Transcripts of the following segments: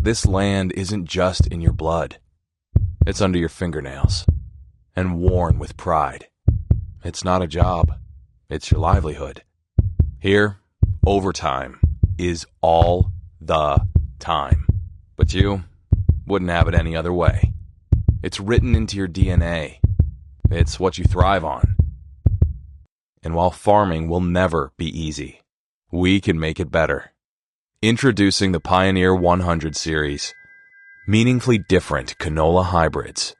This land isn't just in your blood. It's under your fingernails and worn with pride. It's not a job. It's your livelihood. Here, overtime is all the time. But you wouldn't have it any other way. It's written into your DNA. It's what you thrive on. And while farming will never be easy, we can make it better. Introducing the Pioneer 100 series, meaningfully different canola hybrids.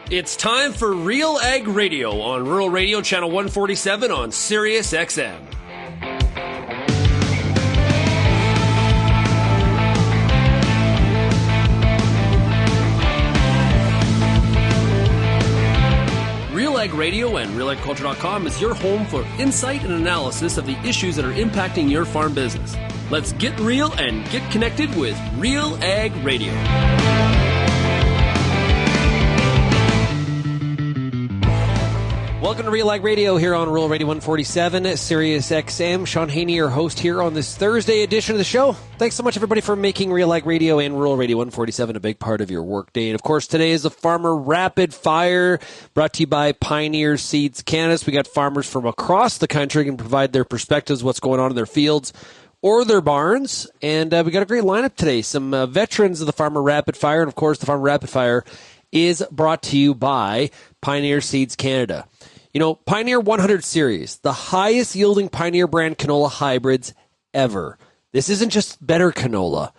It's time for RealAg Radio on Rural Radio Channel 147 on Sirius XM. RealAg Radio and RealAgriculture.com is your home for insight and analysis of the issues that are impacting your farm business. Let's get real and get connected with RealAg Radio. Welcome to RealAg Radio here on Rural Radio 147, Sirius XM. Shaun Haney, your host here on this Thursday edition of the show. Thanks so much, everybody, for making RealAg Radio and Rural Radio 147 a big part of your workday. And, of course, today is the Farmer Rapid Fire, brought to you by Pioneer Seeds Canada. We got farmers from across the country who can provide their perspectives, what's going on in their fields or their barns. And we got a great lineup today. Some veterans of the Farmer Rapid Fire. And, of course, the Farmer Rapid Fire is brought to you by Pioneer Seeds Canada. You know, Pioneer 100 series, the highest yielding Pioneer brand canola hybrids ever. This isn't just better canola.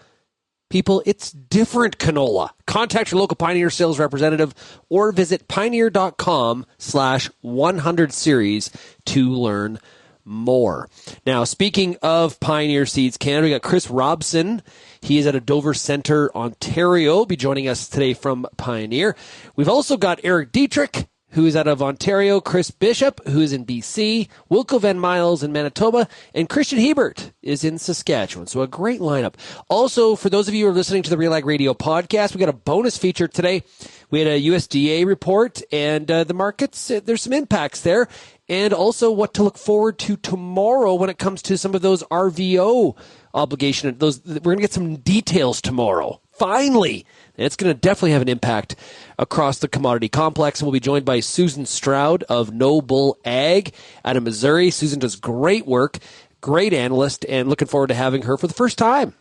People, it's different canola. Contact your local Pioneer sales representative or visit pioneer.com/100 series to learn more. Now, speaking of Pioneer Seeds Canada, we got Chris Robson. He is at a Dover Centre, Ontario. Be joining us today from Pioneer. We've also got Eric Dietrich, who is out of Ontario, Chris Bisschop, who is in BC, Wilco Van Meijl in Manitoba, and Kristjan Hebert is in Saskatchewan. So a great lineup. Also, for those of you who are listening to the RealAg Radio podcast, we got a bonus feature today. We had a USDA report, and the markets, there's some impacts there, and also what to look forward to tomorrow when it comes to some of those RVO obligation. We're going to get some details tomorrow. Finally. And it's going to definitely have an impact across the commodity complex. And we'll be joined by Susan Stroud of No Bull Ag out of Missouri. Susan does great work, great analyst, and looking forward to having her for the first time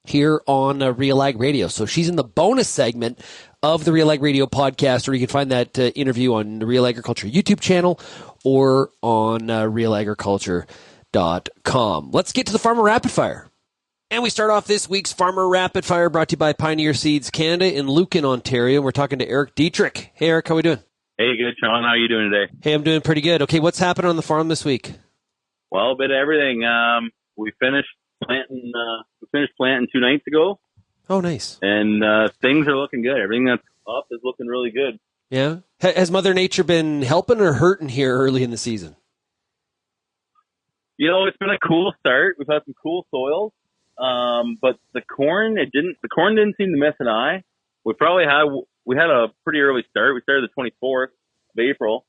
here on RealAg Radio. So she's in the bonus segment of the RealAg Radio podcast, or you can find that interview on the Real Agriculture YouTube channel or on RealAgriculture.com. Let's get to the Farmer Rapid Fire. And we start off this week's Farmer Rapid Fire brought to you by Pioneer Seeds Canada in Lucan, Ontario. We're talking to Eric Dietrich. Hey, Eric, how are we doing? Hey, good, Shaun. How are you doing today? Hey, I'm doing pretty good. Okay, what's happening on the farm this week? Well, a bit of everything. We finished planting 2 nights ago. Oh, nice. And things are looking good. Everything that's up is looking really good. Yeah? Has Mother Nature been helping or hurting here early in the season? You know, it's been a cool start. We've had some cool soils. But the corn didn't seem to miss an eye. We had a pretty early start. We started the 24th of April,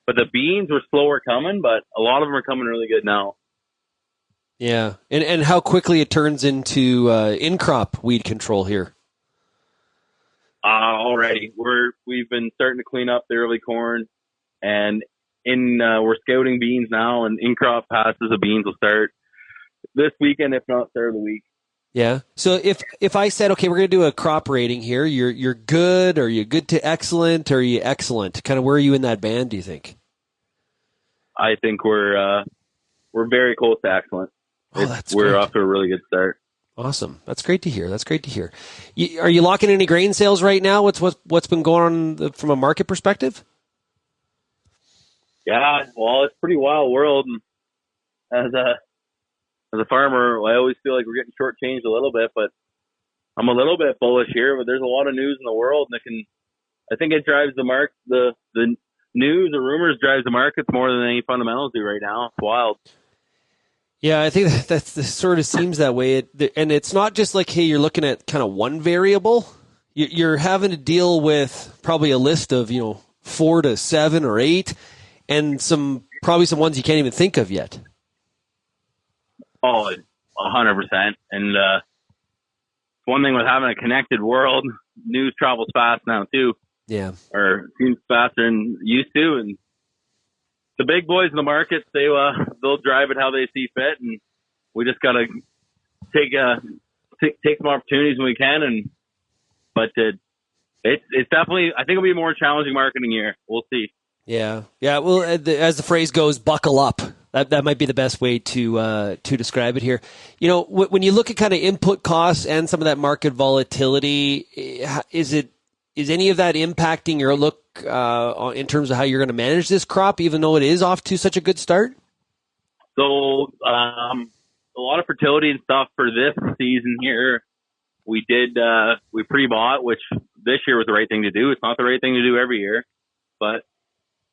but the beans were slower coming, but a lot of them are coming really good now. Yeah. And how quickly it turns into, in-crop weed control here. Already we've been starting to clean up the early corn, and we're scouting beans now, and in-crop passes of beans will start this weekend, if not third of the week. Yeah. So if I said, okay, we're going to do a crop rating here, you're good, or you're good to excellent, or are you excellent? Kind of where are you in that band, do you think? I think we're very close to excellent. We're off to a really good start. Awesome. That's great to hear. Are you locking any grain sales right now? What's been going on from a market perspective? Yeah, well, it's a pretty wild world. And as a farmer, I always feel like we're getting shortchanged a little bit, but I'm a little bit bullish here. But there's a lot of news in the world, and I think it drives the market. The news or rumors drives the markets more than any fundamentals do right now. It's wild. Yeah, I think that sort of seems that way. And it's not just like, hey, you're looking at kind of one variable. You're having to deal with probably a list of 4 to 7 or 8, and probably some ones you can't even think of yet. Oh, 100%. And one thing with having a connected world, news travels fast now too. Yeah. Or seems faster than used to. And the big boys in the market, they'll drive it how they see fit, and we just got to take some opportunities when we can. But it's definitely, I think it'll be a more challenging marketing year. We'll see. Yeah. Well, as the phrase goes, buckle up. That might be the best way to describe it here. When you look at kind of input costs and some of that market volatility, is any of that impacting your look in terms of how you're going to manage this crop, even though it is off to such a good start? So a lot of fertility and stuff for this season here, we pre-bought, which this year was the right thing to do. It's not the right thing to do every year, but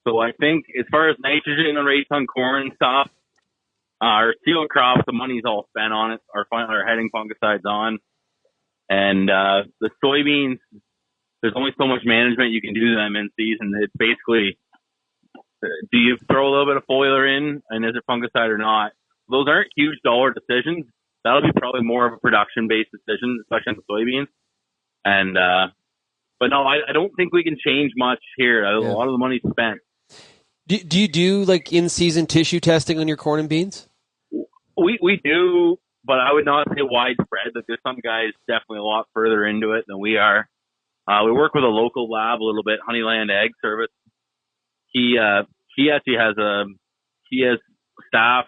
so I think as far as nitrogen and rates on corn and stuff, our sealant crops, the money's all spent on it. Our heading fungicides on, and the soybeans, there's only so much management you can do to them in season. It's basically, do you throw a little bit of foliar in, and is it fungicide or not? Those aren't huge dollar decisions. That'll be probably more of a production-based decision, especially on the soybeans. And but no, I don't think we can change much here. A lot of the money's spent. Do you do like in-season tissue testing on your corn and beans? We do, but I would not say widespread. Like, there's some guys definitely a lot further into it than we are. We work with a local lab a little bit, Honeyland Ag Service. He actually has staff.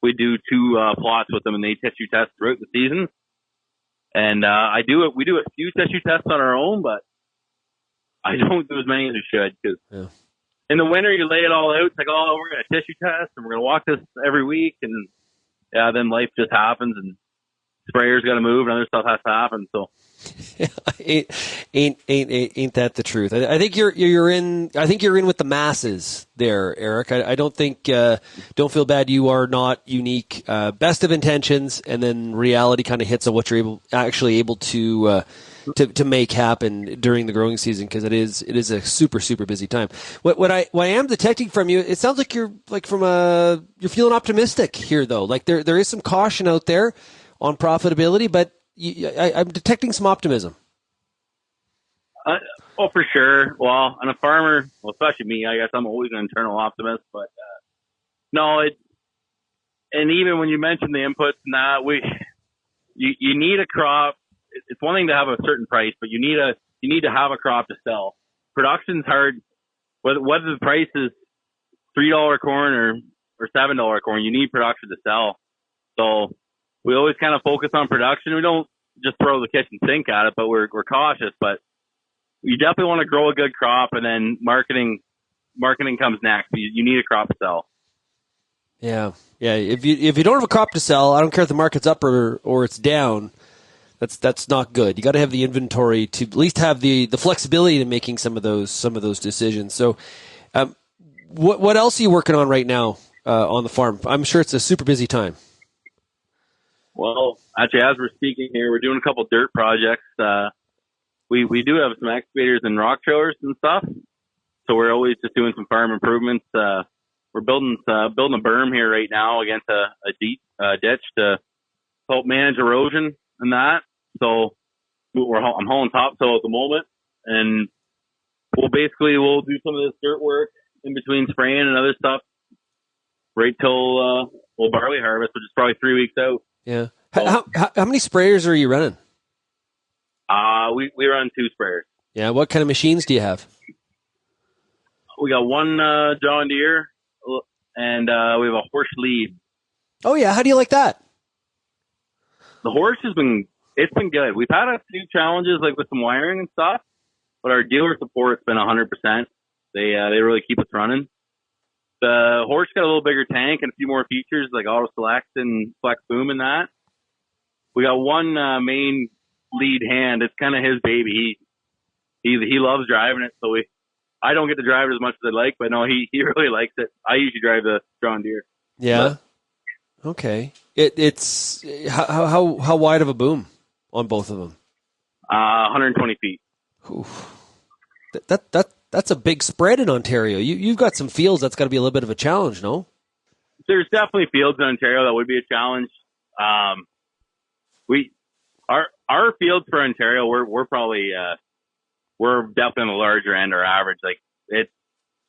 We do 2 plots with them, and they tissue test throughout the season. And we do a few tissue tests on our own, but I don't do as many as we should, because in the winter you lay it all out. It's like, oh, we're going to tissue test and we're going to walk this every week, and then life just happens, and sprayers got to move and other stuff has to happen. So ain't that the truth? I think you're in. I think you're in with the masses there, Eric. I don't think. Don't feel bad. You are not unique. Best of intentions, and then reality kind of hits on what you're actually able to make happen during the growing season, because it is a super busy time. What I am detecting from you, it sounds like you're you're feeling optimistic here, though. Like there is some caution out there on profitability, but I'm detecting some optimism. Oh, for sure. Well, and a farmer, especially me, I guess I'm always an internal optimist, but no, and even when you mention the inputs and that, you need a crop. It's one thing to have a certain price, but you need to have a crop to sell. Production's hard. Whether the price is $3 corn or $7 corn, you need production to sell. So we always kind of focus on production. We don't just throw the kitchen sink at it, but we're cautious. But you definitely want to grow a good crop, and then marketing comes next. You need a crop to sell. Yeah. If you don't have a crop to sell, I don't care if the market's up or it's down. That's not good. You got to have the inventory to at least have the flexibility in making some of those decisions. So, what else are you working on right now on the farm? I'm sure it's a super busy time. Well, actually, as we're speaking here, we're doing a couple dirt projects. We do have some excavators and rock trailers and stuff, so we're always just doing some farm improvements. We're building a berm here right now against a deep ditch to help manage erosion and that. So I'm hauling topsoil at the moment, and we'll do some of this dirt work in between spraying and other stuff right till barley harvest, which is probably 3 weeks out. Yeah. How many sprayers are you running? We run 2 sprayers. Yeah. What kind of machines do you have? We got one John Deere, and we have a horse lead. Oh yeah. How do you like that? The horse it's been good. We've had a few challenges, like with some wiring and stuff, but our dealer support's been 100%. They really keep us running. The horse got a little bigger tank and a few more features like auto select and flex boom and that. We got one main lead hand. It's kind of his baby. He loves driving it, so I don't get to drive it as much as I'd like, but no, he really likes it. I usually drive the John Deere. Yeah. But, okay. It's how wide of a boom on both of them? 120 feet. Oof. That's a big spread in Ontario. You've got some fields that's got to be a little bit of a challenge, no? There's definitely fields in Ontario that would be a challenge. our fields for Ontario, we're probably we're definitely on the larger end or average. Like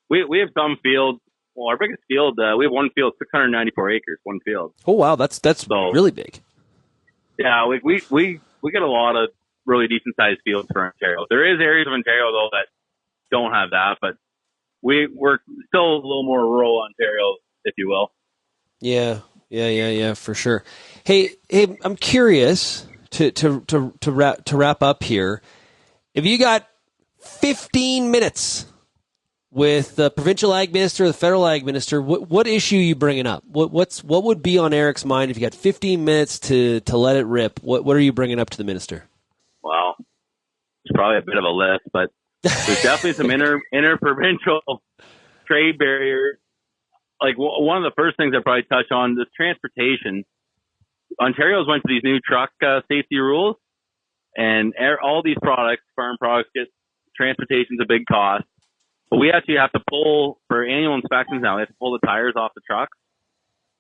we have some fields. Well, our biggest field, we have one field, 694 acres, one field. Oh wow, that's so, really big. Yeah, we get a lot of really decent sized fields for Ontario. There is areas of Ontario though that don't have that, but we're still a little more rural Ontario, if you will. Yeah, for sure. Hey, I'm curious to wrap up here. If you got 15 minutes with the provincial ag minister, the federal ag minister, what issue are you bringing up? What would be on Eric's mind if you got 15 minutes to let it rip? What are you bringing up to the minister? Well, it's probably a bit of a list, but there's definitely some interprovincial trade barriers. Like one of the first things I probably touch on is transportation. Ontario's went to these new truck safety rules, and all these products, farm products, get transportation's a big cost. But we actually have to pull for annual inspections now. We have to pull the tires off the trucks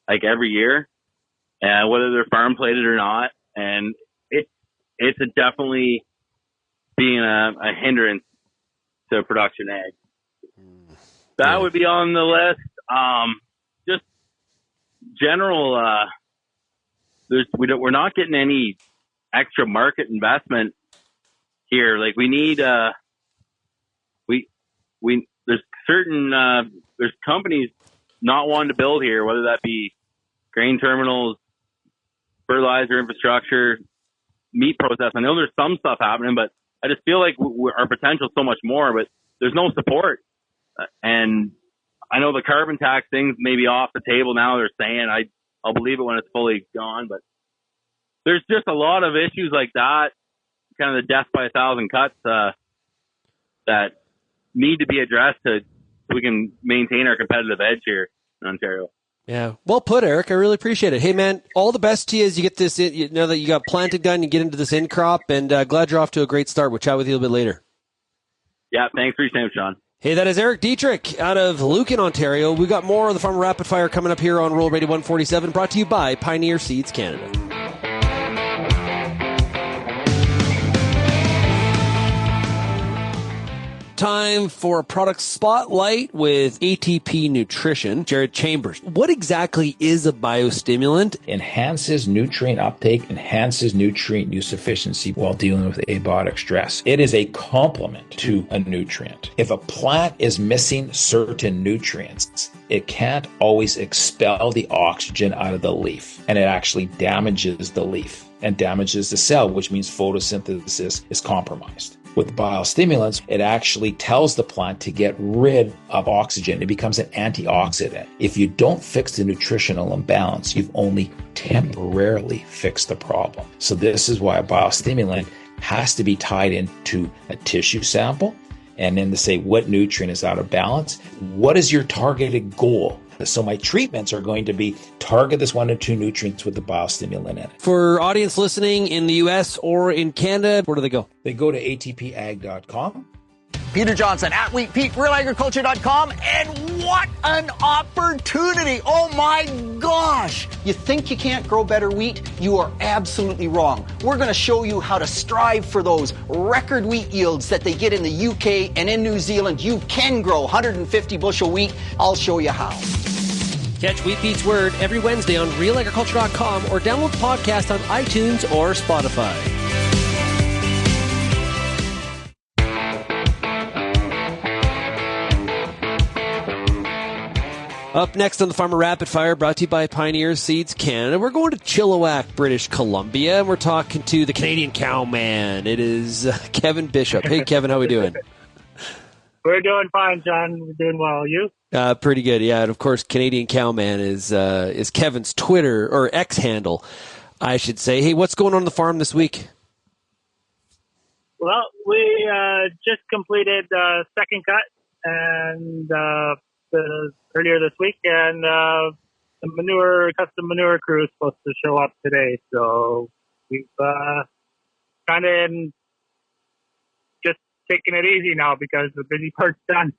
like every year, and whether they're farm plated or not. And it's definitely being a hindrance to production ag. That would be on the list. Just general. We're not getting any extra market investment here. Like we need. There's certain there's companies not wanting to build here, whether that be grain terminals, fertilizer infrastructure, meat process. I know there's some stuff happening, but I just feel like our potential is so much more, but there's no support. And I know the carbon tax thing's maybe off the table now. They're saying I'll believe it when it's fully gone, but there's just a lot of issues like that, kind of the death by 1,000 cuts that need to be addressed so we can maintain our competitive edge here in Ontario. Yeah, well put, Eric. I really appreciate it. Hey, man, all the best to you as you get this in. Now that you got planting done, you get into this in crop, and glad you're off to a great start. We'll chat with you a little bit later. Yeah, thanks for your time, Shaun. Hey, that is Eric Dietrich out of Lucan, Ontario. We've got more of the Farmer Rapid Fire coming up here on Rural Radio 147, brought to you by Pioneer Seeds Canada. Time for a product spotlight with ATP Nutrition. Jared Chambers, what exactly is a biostimulant? Enhances nutrient uptake, enhances nutrient use efficiency while dealing with abiotic stress. It is a complement to a nutrient. If a plant is missing certain nutrients, it can't always expel the oxygen out of the leaf, and it actually damages the leaf and damages the cell, which means photosynthesis is compromised. With biostimulants, it actually tells the plant to get rid of oxygen. It becomes an antioxidant. If you don't fix the nutritional imbalance, you've only temporarily fixed the problem. So this is why a biostimulant has to be tied into a tissue sample, and then to say what nutrient is out of balance. What is your targeted goal? So my treatments are going to be target this 1 or 2 nutrients with the biostimulant in it. For audience listening in the U.S. or in Canada, where do they go? They go to atpag.com. Peter Johnson at Wheat Pete, RealAgriculture.com, and what an opportunity! Oh my gosh! You think you can't grow better wheat? You are absolutely wrong. We're going to show you how to strive for those record wheat yields that they get in the UK and in New Zealand. You can grow 150 bushel wheat. I'll show you how. Catch Wheat Pete's Word every Wednesday on RealAgriculture.com or download the podcast on iTunes or Spotify. Up next on the Farmer Rapid Fire, brought to you by Pioneer Seeds Canada, we're going to Chilliwack, British Columbia, and we're talking to the Canadian cowman. It is Kevin Bisschop. Hey, Kevin, how we doing? We're doing fine, John. We're doing well. You? Pretty good, yeah. And of course, Canadian Cowman is Kevin's Twitter or X handle, I should say. Hey, what's going on the farm this week? Well, we just completed second cut and earlier this week, and the custom manure crew is supposed to show up today. So we've kind of just taking it easy now because the busy part's done.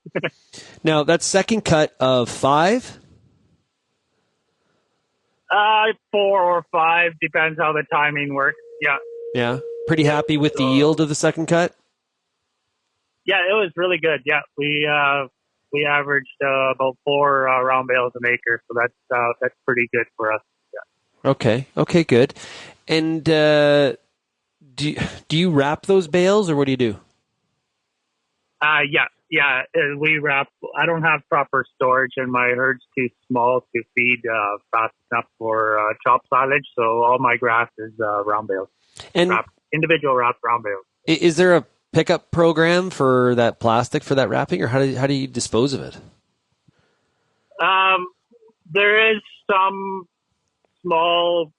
Now, that's second cut of 5? 4 or 5, depends how the timing works. Yeah. Yeah. Pretty happy with the yield of the second cut? Yeah, it was really good. Yeah, we averaged about 4 round bales an acre, so that's pretty good for us. Yeah. Okay, good. And do you wrap those bales, or what do you do? Yeah. We wrap. I don't have proper storage, and my herd's too small to feed fast enough for chop silage. So all my grass is round bales, And individual wrapped round bales. Is there a pickup program for that plastic for that wrapping, or how do you dispose of it? There is some small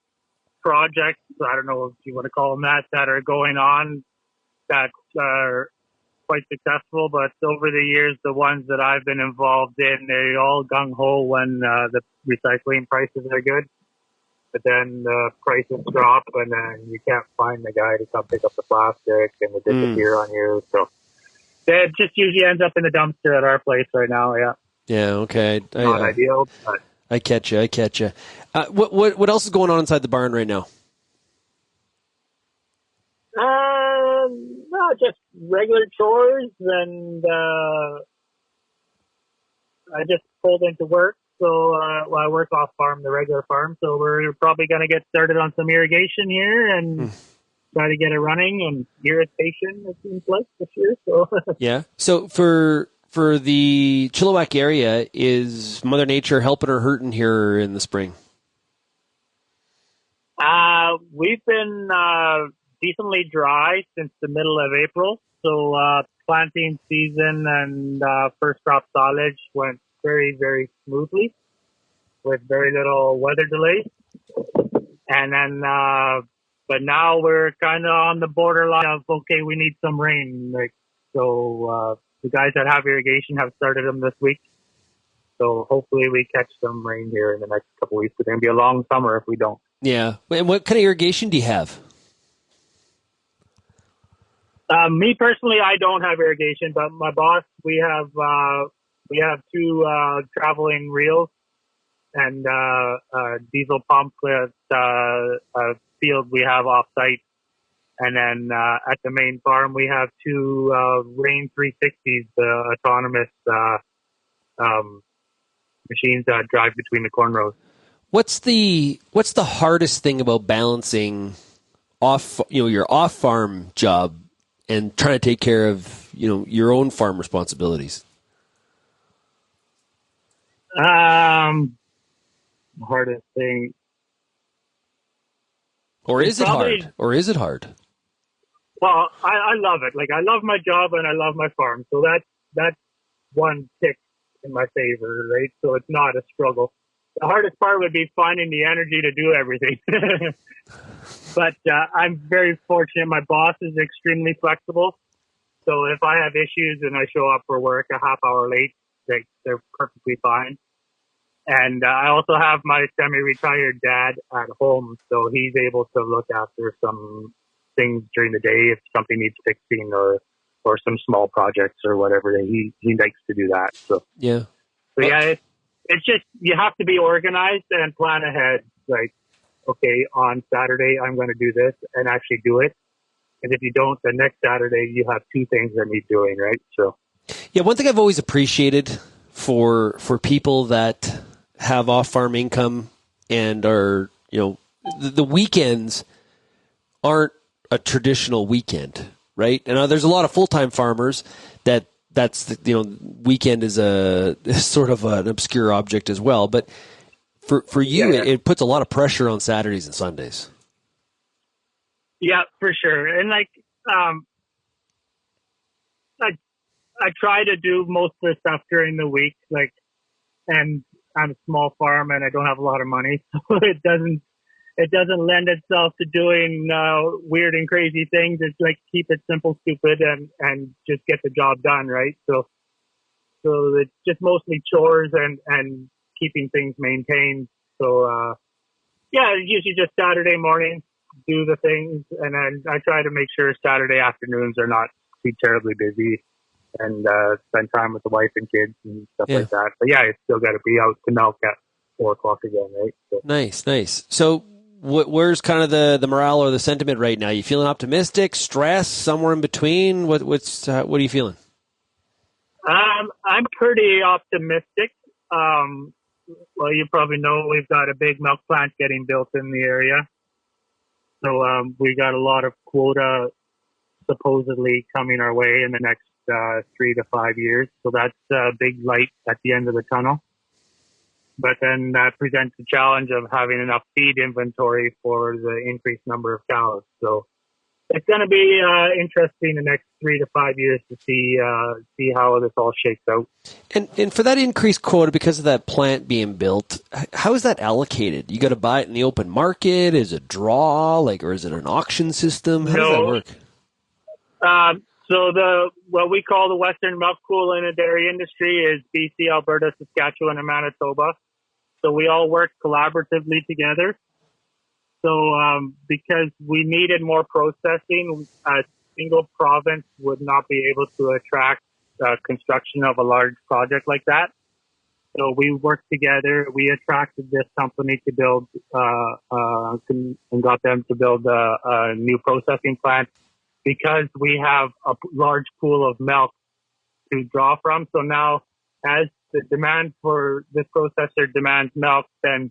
projects, I don't know if you want to call them that are going on that are quite successful, but over the years, the ones that I've been involved in, they all gung-ho when the recycling prices are good. But then the prices drop, and then you can't find the guy to come pick up the plastic, and they disappear on you. So it just usually ends up in the dumpster at our place right now. Yeah. Yeah. Okay. Not ideal, but I catch you. What else is going on inside the barn right now? No, just regular chores, and I just pulled into work. So I work off farm, the regular farm. So we're probably going to get started on some irrigation here and try to get it running. And irrigation, it seems like, this year. So yeah. So for the Chilliwack area, is Mother Nature helping or hurting here in the spring? We've been decently dry since the middle of April. So planting season and first crop silage went very, very smoothly with very little weather delays. And then, but now we're kind of on the borderline of, okay, we need some rain. So the guys that have irrigation have started them this week. So hopefully we catch some rain here in the next couple of weeks. It's going to be a long summer if we don't. Yeah. And what kind of irrigation do you have? Me personally, I don't have irrigation, but my boss, we have 2 traveling reels and diesel pump with a field we have off site. And then at the main farm, we have 2 Rain 360s, the autonomous machines that drive between the corn rows. What's the hardest thing about balancing your off farm job and trying to take care of your own farm responsibilities? Hardest thing, or is it hard? Well, I love it. Like, I love my job and I love my farm, so that's one tick in my favor, right? So it's not a struggle. The hardest part would be finding the energy to do everything. But I'm very fortunate. My boss is extremely flexible. So if I have issues and I show up for work a half hour late, they're perfectly fine. And I also have my semi-retired dad at home, so he's able to look after some things during the day if something needs fixing or some small projects or whatever. He likes to do that. So yeah. So yeah, it's just, you have to be organized and plan ahead. Like, okay, on Saturday I'm going to do this, and actually do it. And if you don't, the next Saturday you have 2 things that need doing, right? So yeah, one thing I've always appreciated for people that have off-farm income and are, the weekends aren't a traditional weekend, right? And there's a lot of full-time farmers that's weekend is sort of an obscure object as well. But for you, yeah. It puts a lot of pressure on Saturdays and Sundays. Yeah, for sure. And like, I try to do most of the stuff during the week, like, and I'm a small farm and I don't have a lot of money, so it doesn't lend itself to doing weird and crazy things. It's like, keep it simple, stupid, and just get the job done, right? So it's just mostly chores and keeping things maintained. So yeah, usually just Saturday morning, do the things, and then I try to make sure Saturday afternoons are not too terribly busy, and spend time with the wife and kids and stuff like that. But yeah, it's still got to be out to milk at 4:00 again, right? So. Nice. So where's kind of the morale or the sentiment right now? You feeling optimistic, stressed, somewhere in between? What are you feeling? I'm pretty optimistic. Well, you probably know we've got a big milk plant getting built in the area. So we got a lot of quota supposedly coming our way in the next 3 to 5 years. So that's a big light at the end of the tunnel. But then that presents the challenge of having enough feed inventory for the increased number of cows. So it's going to be interesting the next 3 to 5 years to see how this all shakes out. And for that increased quota, because of that plant being built, how is that allocated? You got to buy it in the open market? Is it draw, or is it an auction system? How does that work? So what we call the Western Milk Pool in the dairy industry is BC, Alberta, Saskatchewan, and Manitoba. So we all work collaboratively together. So because we needed more processing, a single province would not be able to attract construction of a large project like that. So we worked together. We attracted this company to build and got them to build a new processing plant because we have a large pool of milk to draw from. So now as the demand for this processor demands milk, then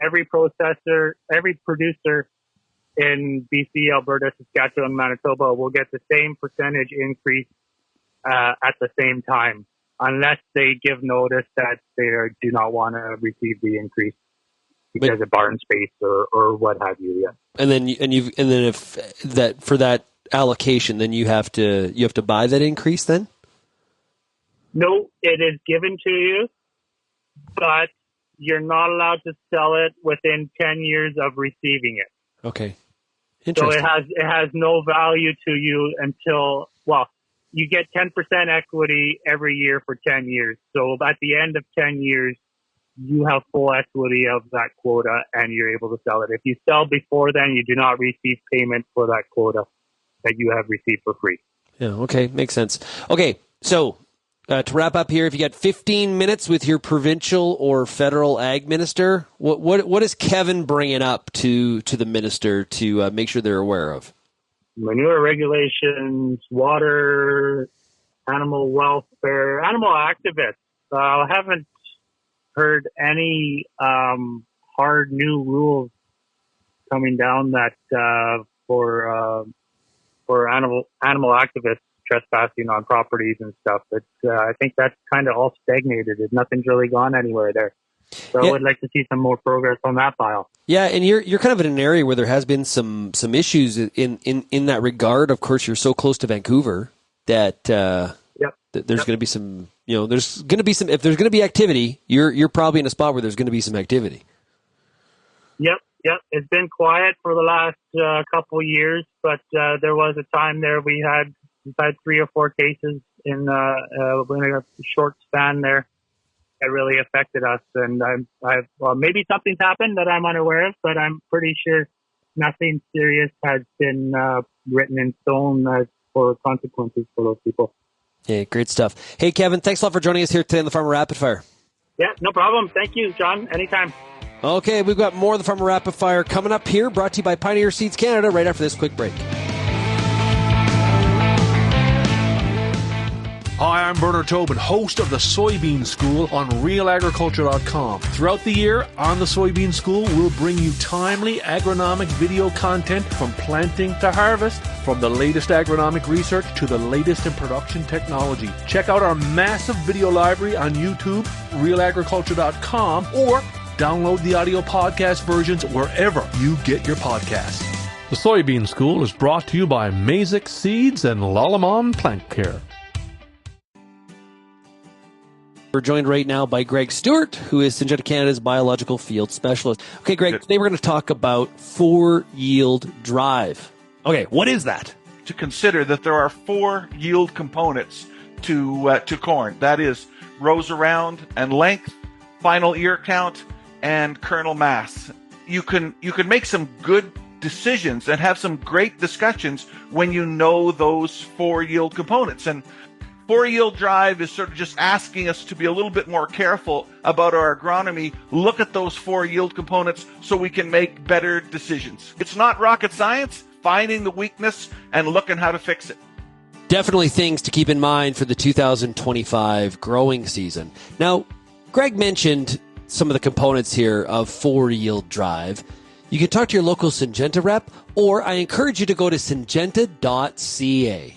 every producer in BC, Alberta, Saskatchewan, Manitoba will get the same percentage increase at the same time, unless they give notice that they do not want to receive the increase because of barn space or what have you. Yeah. And then if that for that allocation, then you have to buy that increase then? No, it is given to you, but you're not allowed to sell it within 10 years of receiving it. Okay. Interesting. So it has no value to you until, you get 10% equity every year for 10 years. So at the end of 10 years, you have full equity of that quota and you're able to sell it. If you sell before then, you do not receive payment for that quota that you have received for free. Yeah, okay. Makes sense. Okay, so to wrap up here, if you got 15 minutes with your provincial or federal ag minister, what is Kevin bringing up to the minister to make sure they're aware of? Manure regulations, water, animal welfare, animal activists. I haven't heard any hard new rules coming down that for animal activists trespassing on properties and stuff. But I think that's kind of all stagnated. Nothing's really gone anywhere there. So I would like to see some more progress on that file. Yeah, and you're kind of in an area where there has been some issues in that regard. Of course, you're so close to Vancouver that there's going to be some. There's going to be some. If there's going to be activity, you're probably in a spot where there's going to be some activity. Yep. It's been quiet for the last couple years, but there was a time there we've had 3 or 4 cases in a short span there. It really affected us, and maybe something's happened that I'm unaware of, but I'm pretty sure nothing serious has been written in stone for consequences for those people. Hey, great stuff. Hey, Kevin, thanks a lot for joining us here today on the Farmer Rapid Fire. Yeah, no problem. Thank you, John. Anytime. Okay, we've got more of the Farmer Rapid Fire coming up here, brought to you by Pioneer Seeds Canada, right after this quick break. Hi, I'm Bernard Tobin, host of the Soybean School on RealAgriculture.com. Throughout the year, on the Soybean School, we'll bring you timely agronomic video content from planting to harvest, from the latest agronomic research to the latest in production technology. Check out our massive video library on YouTube, RealAgriculture.com, or download the audio podcast versions wherever you get your podcasts. The Soybean School is brought to you by Meijl Seeds and Lallemand Plant Care. We're joined right now by Greg Stewart, who is Syngenta Canada's biological field specialist. Okay, Greg, today we're going to talk about 4-yield drive. Okay, what is that? To consider that there are 4 yield components to corn. That is rows around and length, final ear count, and kernel mass. You can make some good decisions and have some great discussions when you know those 4 yield components. And 4 yield drive is sort of just asking us to be a little bit more careful about our agronomy, look at those 4 yield components so we can make better decisions. It's not rocket science, finding the weakness and looking how to fix it. Definitely things to keep in mind for the 2025 growing season. Now, Greg mentioned some of the components here of 4 yield drive. You can talk to your local Syngenta rep, or I encourage you to go to syngenta.ca.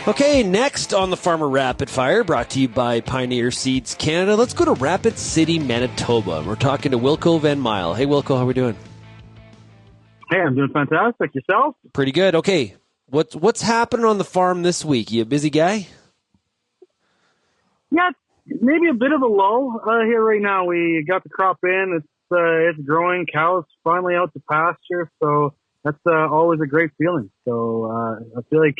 Okay, next on the Farmer Rapid Fire, brought to you by Pioneer Seeds Canada. Let's go to Rapid City, Manitoba. We're talking to Wilco Van Meijl. Hey, Wilco, how are we doing? Hey, I'm doing fantastic. Yourself? Pretty good. Okay, what's happening on the farm this week? You a busy guy? Yeah, maybe a bit of a lull here right now. We got the crop in. It's growing. Cows finally out to pasture, so that's always a great feeling. So I feel like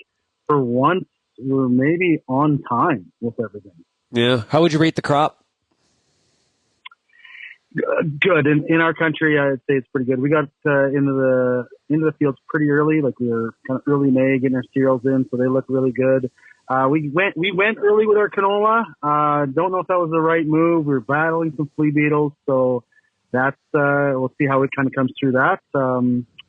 for once we're maybe on time with everything. Yeah. How would you rate the crop? Good. In our country, I'd say it's pretty good. We got into the fields pretty early, like we were kind of early May getting our cereals in, so they look really good. We went early with our canola. Don't know if that was the right move. We were battling some flea beetles, so that's we'll see how it kind of comes through that.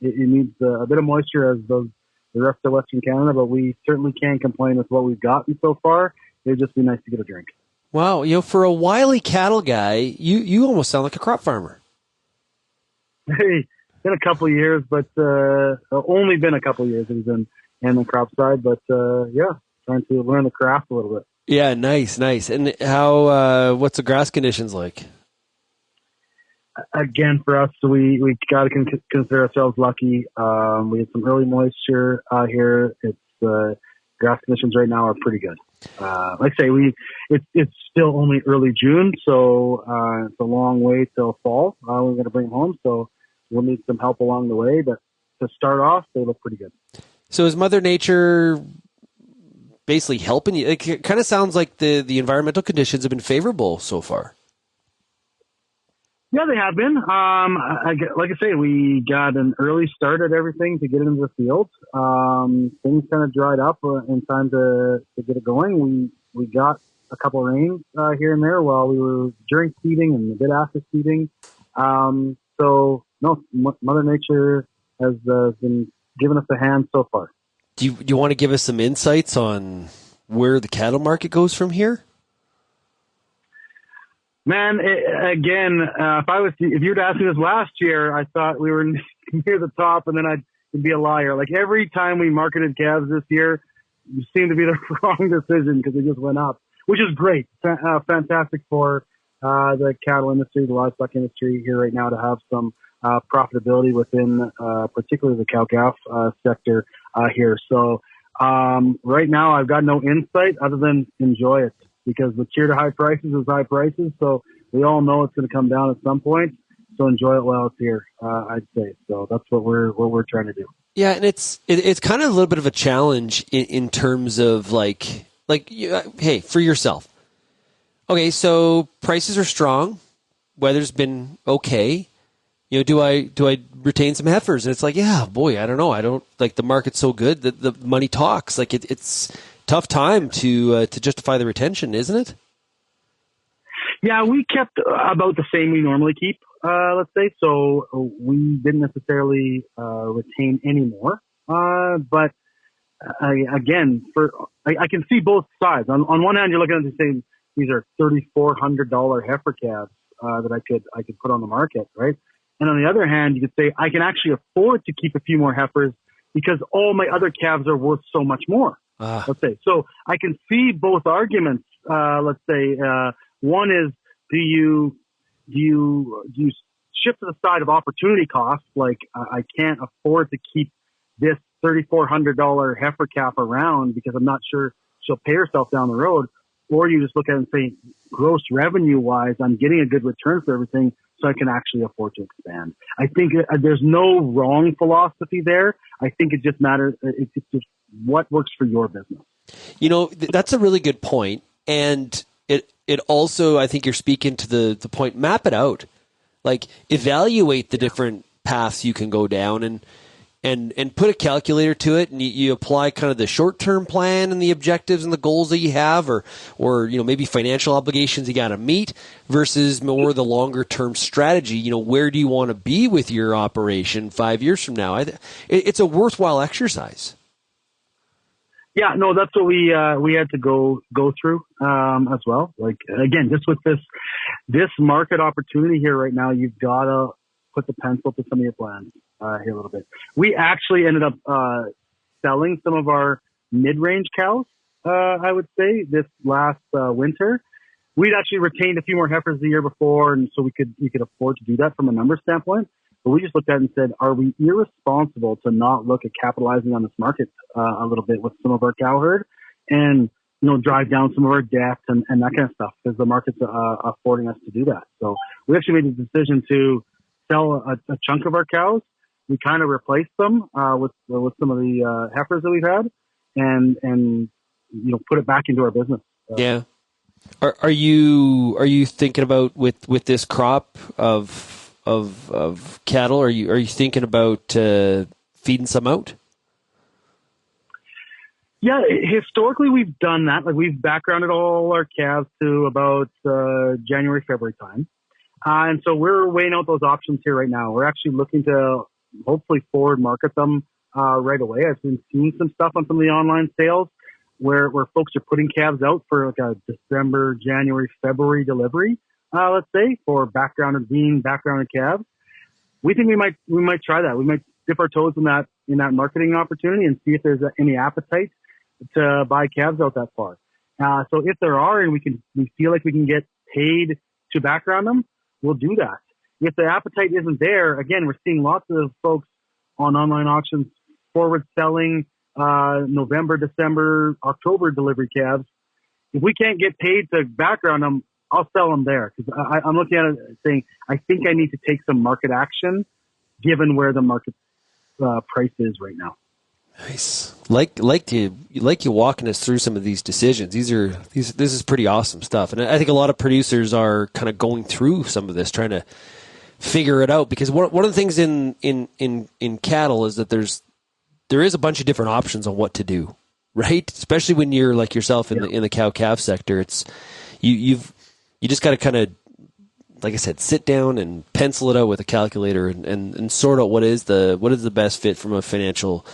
It needs a bit of moisture as the rest of Western Canada, but we certainly can't complain with what we've gotten so far. It'd just be nice to get a drink. Wow, for a wily cattle guy, you almost sound like a crop farmer. Hey, been a couple of years, but only been a couple of years. It was in the crop side, but yeah, trying to learn the craft a little bit. Yeah, nice. And how? What's the grass conditions like? Again, for us, we got to consider ourselves lucky. We had some early moisture here. It's grass conditions right now are pretty good. Like I say, it's still only early June, so it's a long way till fall. We're going to bring them home, so we'll need some help along the way. But to start off, they look pretty good. So is Mother Nature basically helping you? It kind of sounds like the environmental conditions have been favorable so far. Yeah, they have been. Like I say, we got an early start at everything to get into the field. Things kind of dried up in time to get it going. We got a couple of rains here and there while we were during seeding and a bit after seeding. So, no, Mother Nature has been giving us a hand so far. Do you want to give us some insights on where the cattle market goes from here? Man, if you were to ask me this last year, I thought we were near the top, and then I'd be a liar. Like every time we marketed calves this year, it seemed to be the wrong decision because it just went up, which is great. Fantastic for the cattle industry, the livestock industry here right now to have some profitability within particularly the cow-calf sector here. So right now I've got no insight other than enjoy it. Because the cheer to high prices is high prices, so we all know it's going to come down at some point. So enjoy it while it's here, I'd say. So that's what we're trying to do. Yeah, and it's kind of a little bit of a challenge in terms of like hey, for yourself. Okay, so prices are strong, weather's been okay. Do I retain some heifers? And it's like, yeah, boy, I don't know. I don't like the market's so good that the money talks. Like it's tough time to justify the retention, isn't it? Yeah, we kept about the same we normally keep, let's say. So we didn't necessarily retain any more. But I can see both sides. On one hand, you're looking at the same. These are $3,400 heifer calves that I could put on the market, right? And on the other hand, you could say I can actually afford to keep a few more heifers because all my other calves are worth so much more. Let's say. So I can see both arguments. Let's say one is do you shift to the side of opportunity cost? Like I can't afford to keep this $3,400 heifer calf around because I'm not sure she'll pay herself down the road. Or you just look at it and say, gross revenue wise, I'm getting a good return for everything, so I can actually afford to expand. I think there's no wrong philosophy there. I think it just matters. It's just what works for your business. That's a really good point. And it also, I think you're speaking to the point, map it out. Like evaluate the different paths you can go down. And, and put a calculator to it, and you apply kind of the short-term plan and the objectives and the goals that you have, or maybe financial obligations you got to meet, versus more the longer-term strategy. Where do you want to be with your operation 5 years from now? It's a worthwhile exercise. Yeah, no, that's what we had to go through as well. Like, again, just with this market opportunity here right now, you've got to put the pencil to some of your plans here a little bit. We actually ended up selling some of our mid-range cows, I would say, this last winter. We'd actually retained a few more heifers the year before, and so we could afford to do that from a number standpoint. But we just looked at it and said, are we irresponsible to not look at capitalizing on this market a little bit with some of our cow herd and, drive down some of our debt and that kind of stuff, because the market's affording us to do that. So we actually made the decision to sell a chunk of our cows. We kind of replaced them with some of the heifers that we've had and put it back into our business. Yeah. Are you thinking about with this crop of cattle? Are you thinking about feeding some out? Yeah, historically we've done that. Like, we've backgrounded all our calves to about January, February time, and so we're weighing out those options here right now. We're actually looking to hopefully forward market them right away. I've been seeing some stuff on some of the online sales where folks are putting calves out for like a December, January, February delivery. Let's say, for backgrounded calves. We think we might try that. We might dip our toes in that marketing opportunity and see if there's any appetite to buy calves out that far. So if there are, and we feel like we can get paid to background them, we'll do that. If the appetite isn't there, again, we're seeing lots of folks on online auctions forward selling November, December, October delivery calves. If we can't get paid to background them, I'll sell them there, because I'm looking at it saying, I think I need to take some market action given where the market price is right now. Nice. Like you walking us through some of these decisions. This is pretty awesome stuff. And I think a lot of producers are kind of going through some of this, trying to figure it out, because one of the things in cattle is that there is a bunch of different options on what to do, right? Especially when you're like yourself in the cow-calf sector. It's you just got to kind of, like I said, sit down and pencil it out with a calculator and sort out what is the best fit from a financial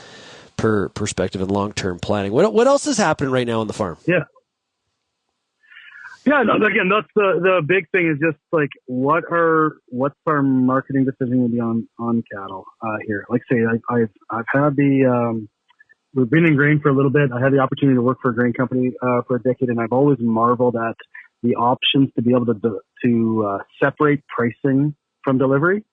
perspective and long-term planning. What else is happening right now on the farm? Yeah. No, again, that's the big thing is just like, what's our marketing decision going to be on cattle here? Like say, I've had we've been in grain for a little bit. I had the opportunity to work for a grain company for a decade, and I've always marveled at the options to be able to separate pricing from delivery,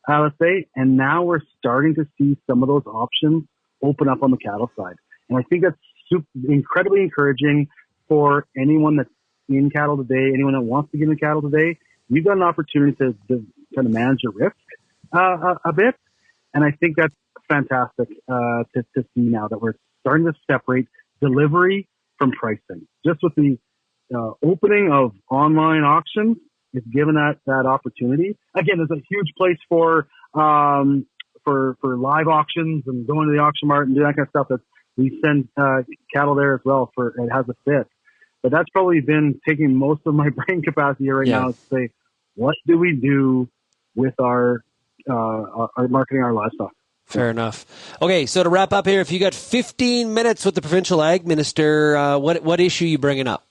let's say. And now we're starting to see some of those options open up on the cattle side. And I think that's incredibly encouraging for anyone that's in cattle today, anyone that wants to get into cattle today. You've got an opportunity to kind of manage your risk a bit. And I think that's fantastic to see now that we're starting to separate delivery from pricing. Just with the opening of online auctions, it's given that opportunity. Again, there's a huge place for live auctions and going to the auction mart and doing that kind of stuff. That we send cattle there as well it has a fit. But that's probably been taking most of my brain capacity right now to say, what do we do with our marketing our livestock? Fair enough. Okay, so to wrap up here, if you got 15 minutes with the provincial ag minister, what issue are you bringing up?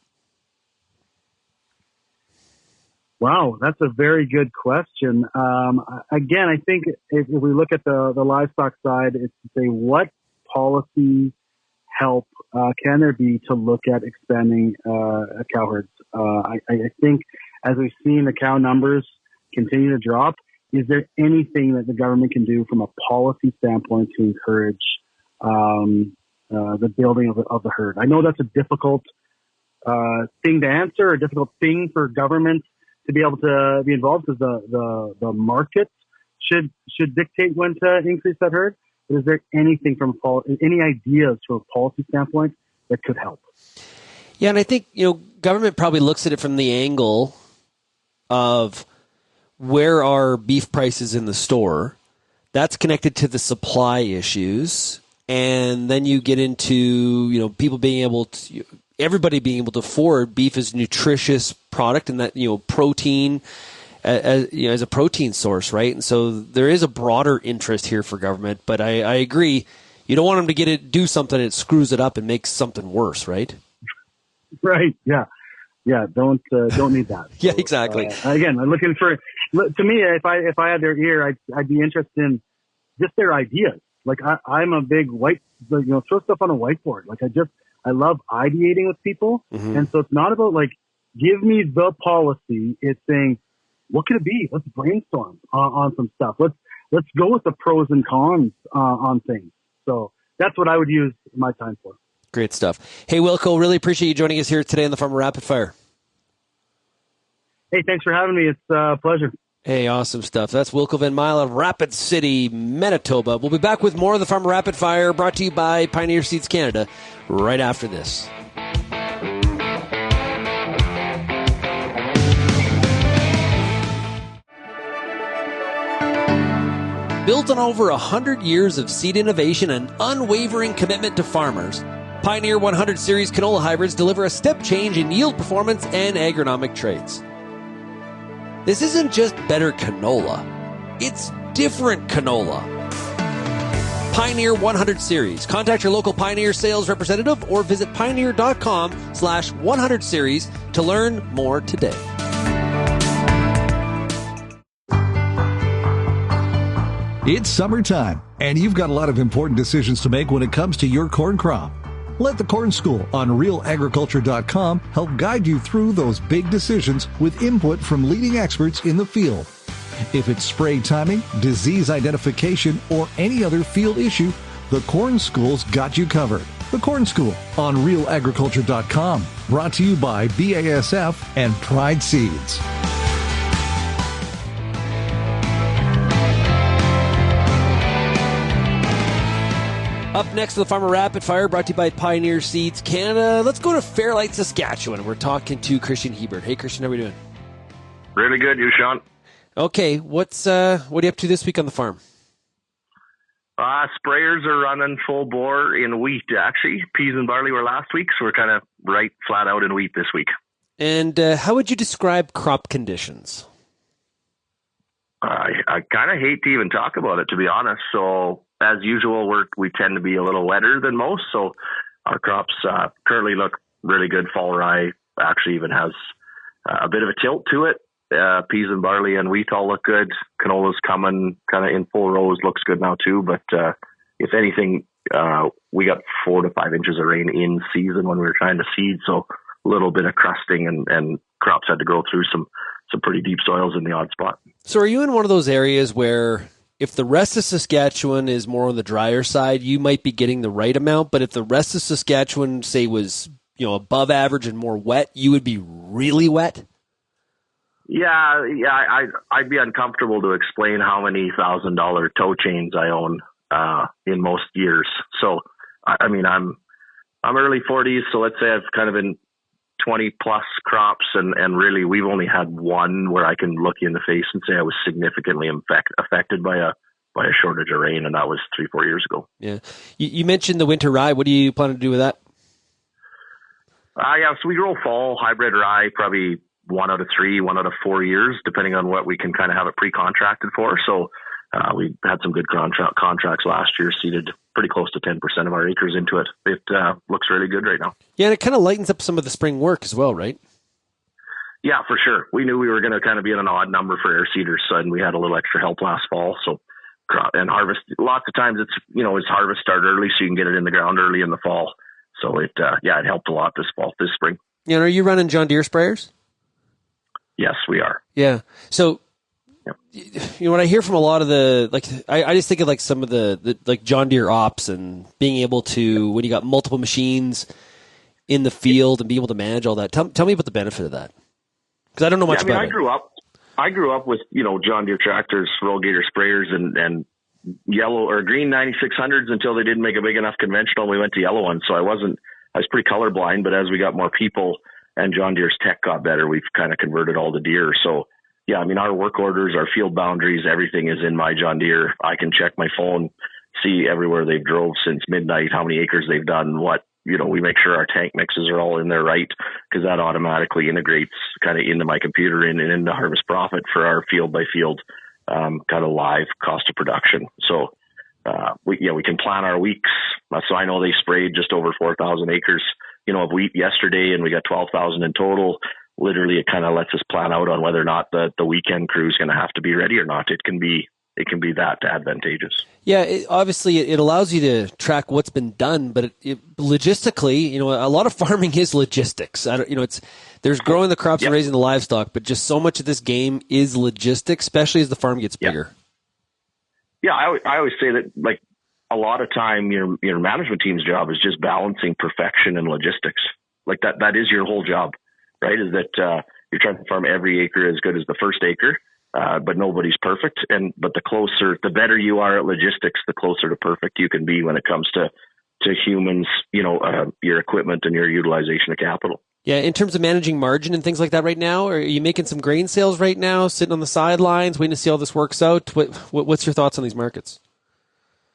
Wow, that's a very good question. Again, I think if we look at the livestock side, it's to say, what policy help can there be to look at expanding cow herds? I think as we've seen the cow numbers continue to drop, is there anything that the government can do from a policy standpoint to encourage the building of the herd? I know that's a difficult thing to answer, a difficult thing for government to be able to be involved, because the market should dictate when to increase that herd. But is there anything any ideas from a policy standpoint that could help? Yeah, and I think government probably looks at it from the angle of where are beef prices in the store, That's connected to the supply issues. And then you get into, people being able to, everybody being able to afford beef as a nutritious product, and that, protein as a protein source, right? And so there is a broader interest here for government, but I agree. You don't want them to do something that screws it up and makes something worse, right? Right. Yeah. Yeah. Don't need that. Yeah, exactly. Again, I'm looking to me, if I had their ear, I'd be interested in just their ideas. Like I'm a big throw stuff on a whiteboard. Like I love ideating with people. Mm-hmm. And so it's not about like, give me the policy. It's saying, what could it be? Let's brainstorm on some stuff. Let's go with the pros and cons on things. So that's what I would use my time for. Great stuff. Hey, Wilco, really appreciate you joining us here today on the Farmer Rapid Fire. Hey, thanks for having me. It's a pleasure. Hey, awesome stuff. That's Wilco Van Meijl of Rapid City, Manitoba. We'll be back with more of the Farmer Rapid Fire, brought to you by Pioneer Seeds Canada, right after this. Built on over 100 years of seed innovation and unwavering commitment to farmers, Pioneer 100 Series canola hybrids deliver a step change in yield performance and agronomic traits. This isn't just better canola, it's different canola. Pioneer 100 Series. Contact your local Pioneer sales representative or visit pioneer.com/100 series to learn more today. It's summertime, and you've got a lot of important decisions to make when it comes to your corn crop. Let the Corn School on RealAgriculture.com help guide you through those big decisions with input from leading experts in the field. If it's spray timing, disease identification, or any other field issue, the Corn School's got you covered. The Corn School on RealAgriculture.com, brought to you by BASF and Pride Seeds. Up next to the Farmer Rapid Fire, brought to you by Pioneer Seeds Canada. Let's go to Fairlight, Saskatchewan. We're talking to Kristjan Hebert. Hey, Kristjan, how are we doing? Really good. You, Shaun? Okay, what are you up to this week on the farm? Sprayers are running full bore in wheat, actually. Peas and barley were last week, so we're kind of right flat out in wheat this week. And how would you describe crop conditions? I kind of hate to even talk about it, to be honest. So, as usual, we tend to be a little wetter than most, so our crops currently look really good. Fall rye actually even has a bit of a tilt to it. Peas and barley and wheat all look good. Canola's coming kind of in full rows, looks good now too. But if anything, we got 4 to 5 inches of rain in season when we were trying to seed, so a little bit of crusting and crops had to go through some pretty deep soils in the odd spot. So are you in one of those areas where if the rest of Saskatchewan is more on the drier side, you might be getting the right amount, but if the rest of Saskatchewan, say, was above average and more wet, you would be really wet? Yeah, I'd be uncomfortable to explain how many $1,000 toe chains I own in most years. So, I mean, I'm early 40s, so let's say I've kind of been 20 plus crops, and really we've only had one where I can look you in the face and say I was significantly affected by a shortage of rain, and that was 3-4 years ago. Yeah, you mentioned the winter rye. What do you plan to do with that? Yeah, so we grow fall hybrid rye probably 1 out of 3, 1 out of 4 years, depending on what we can kind of have it pre-contracted for. So we had some good contracts last year, seeded pretty close to 10% of our acres into it. It looks really good right now. Yeah, and it kind of lightens up some of the spring work as well, right? Yeah, for sure. We knew we were going to kind of be at an odd number for air seeders, and we had a little extra help last fall. So and harvest, lots of times it's harvest start early, so you can get it in the ground early in the fall. So it helped a lot this spring. Are you running John Deere sprayers? Yes, we are. Yeah. So, what I hear from a lot of I just think of some of the John Deere ops and being able to, when you got multiple machines in the field and be able to manage all that. Tell me about the benefit of that. Because I don't know much about it. I grew up with, John Deere tractors, roll gator sprayers and yellow or green 9600s until they didn't make a big enough conventional. We went to yellow ones. So I was pretty colorblind, but as we got more people and John Deere's tech got better, we've kind of converted all to Deere. So yeah, I mean, our work orders, our field boundaries, everything is in my John Deere. I can check my phone, see everywhere they've drove since midnight, how many acres they've done, what, we make sure our tank mixes are all in there right, because that automatically integrates kind of into my computer and into Harvest Profit for our field by field kind of live cost of production. So we can plan our weeks. So I know they sprayed just over 4,000 acres, of wheat yesterday, and we got 12,000 in total. Literally, it kind of lets us plan out on whether or not the weekend crew is going to have to be ready or not. It can be that advantageous. Yeah, obviously it allows you to track what's been done, but logistically, a lot of farming is logistics. There's growing the crops and raising the livestock, but just so much of this game is logistics, especially as the farm gets bigger. Yeah, I always say that, like, a lot of time your management team's job is just balancing perfection and logistics. Like that is your whole job, right? Is that you're trying to farm every acre as good as the first acre. But nobody's perfect. But the better you are at logistics, the closer to perfect you can be when it comes to humans, your equipment and your utilization of capital. Yeah. In terms of managing margin and things like that right now, are you making some grain sales right now, sitting on the sidelines, waiting to see how this works out? What's your thoughts on these markets?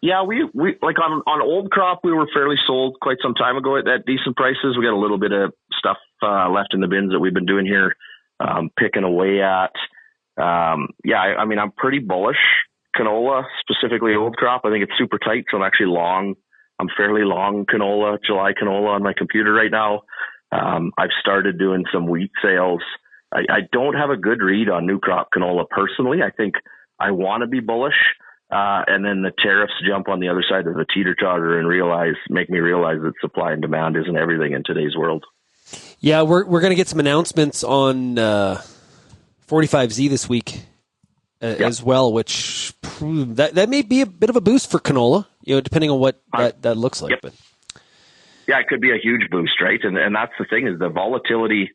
Yeah, we like on old crop, we were fairly sold quite some time ago at decent prices. We got a little bit of stuff left in the bins that we've been doing here, picking away at. I mean, I'm pretty bullish canola, specifically old crop. I think it's super tight, so I'm actually long. I'm fairly long canola, July canola on my computer right now. I've started doing some wheat sales. I don't have a good read on new crop canola personally. I think I want to be bullish, and then the tariffs jump on the other side of the teeter-totter and make me realize that supply and demand isn't everything in today's world. Yeah, we're going to get some announcements on 45Z this week as well, which that may be a bit of a boost for canola, depending on what that looks like. Yep. But yeah, it could be a huge boost, right? And that's the thing, is the volatility.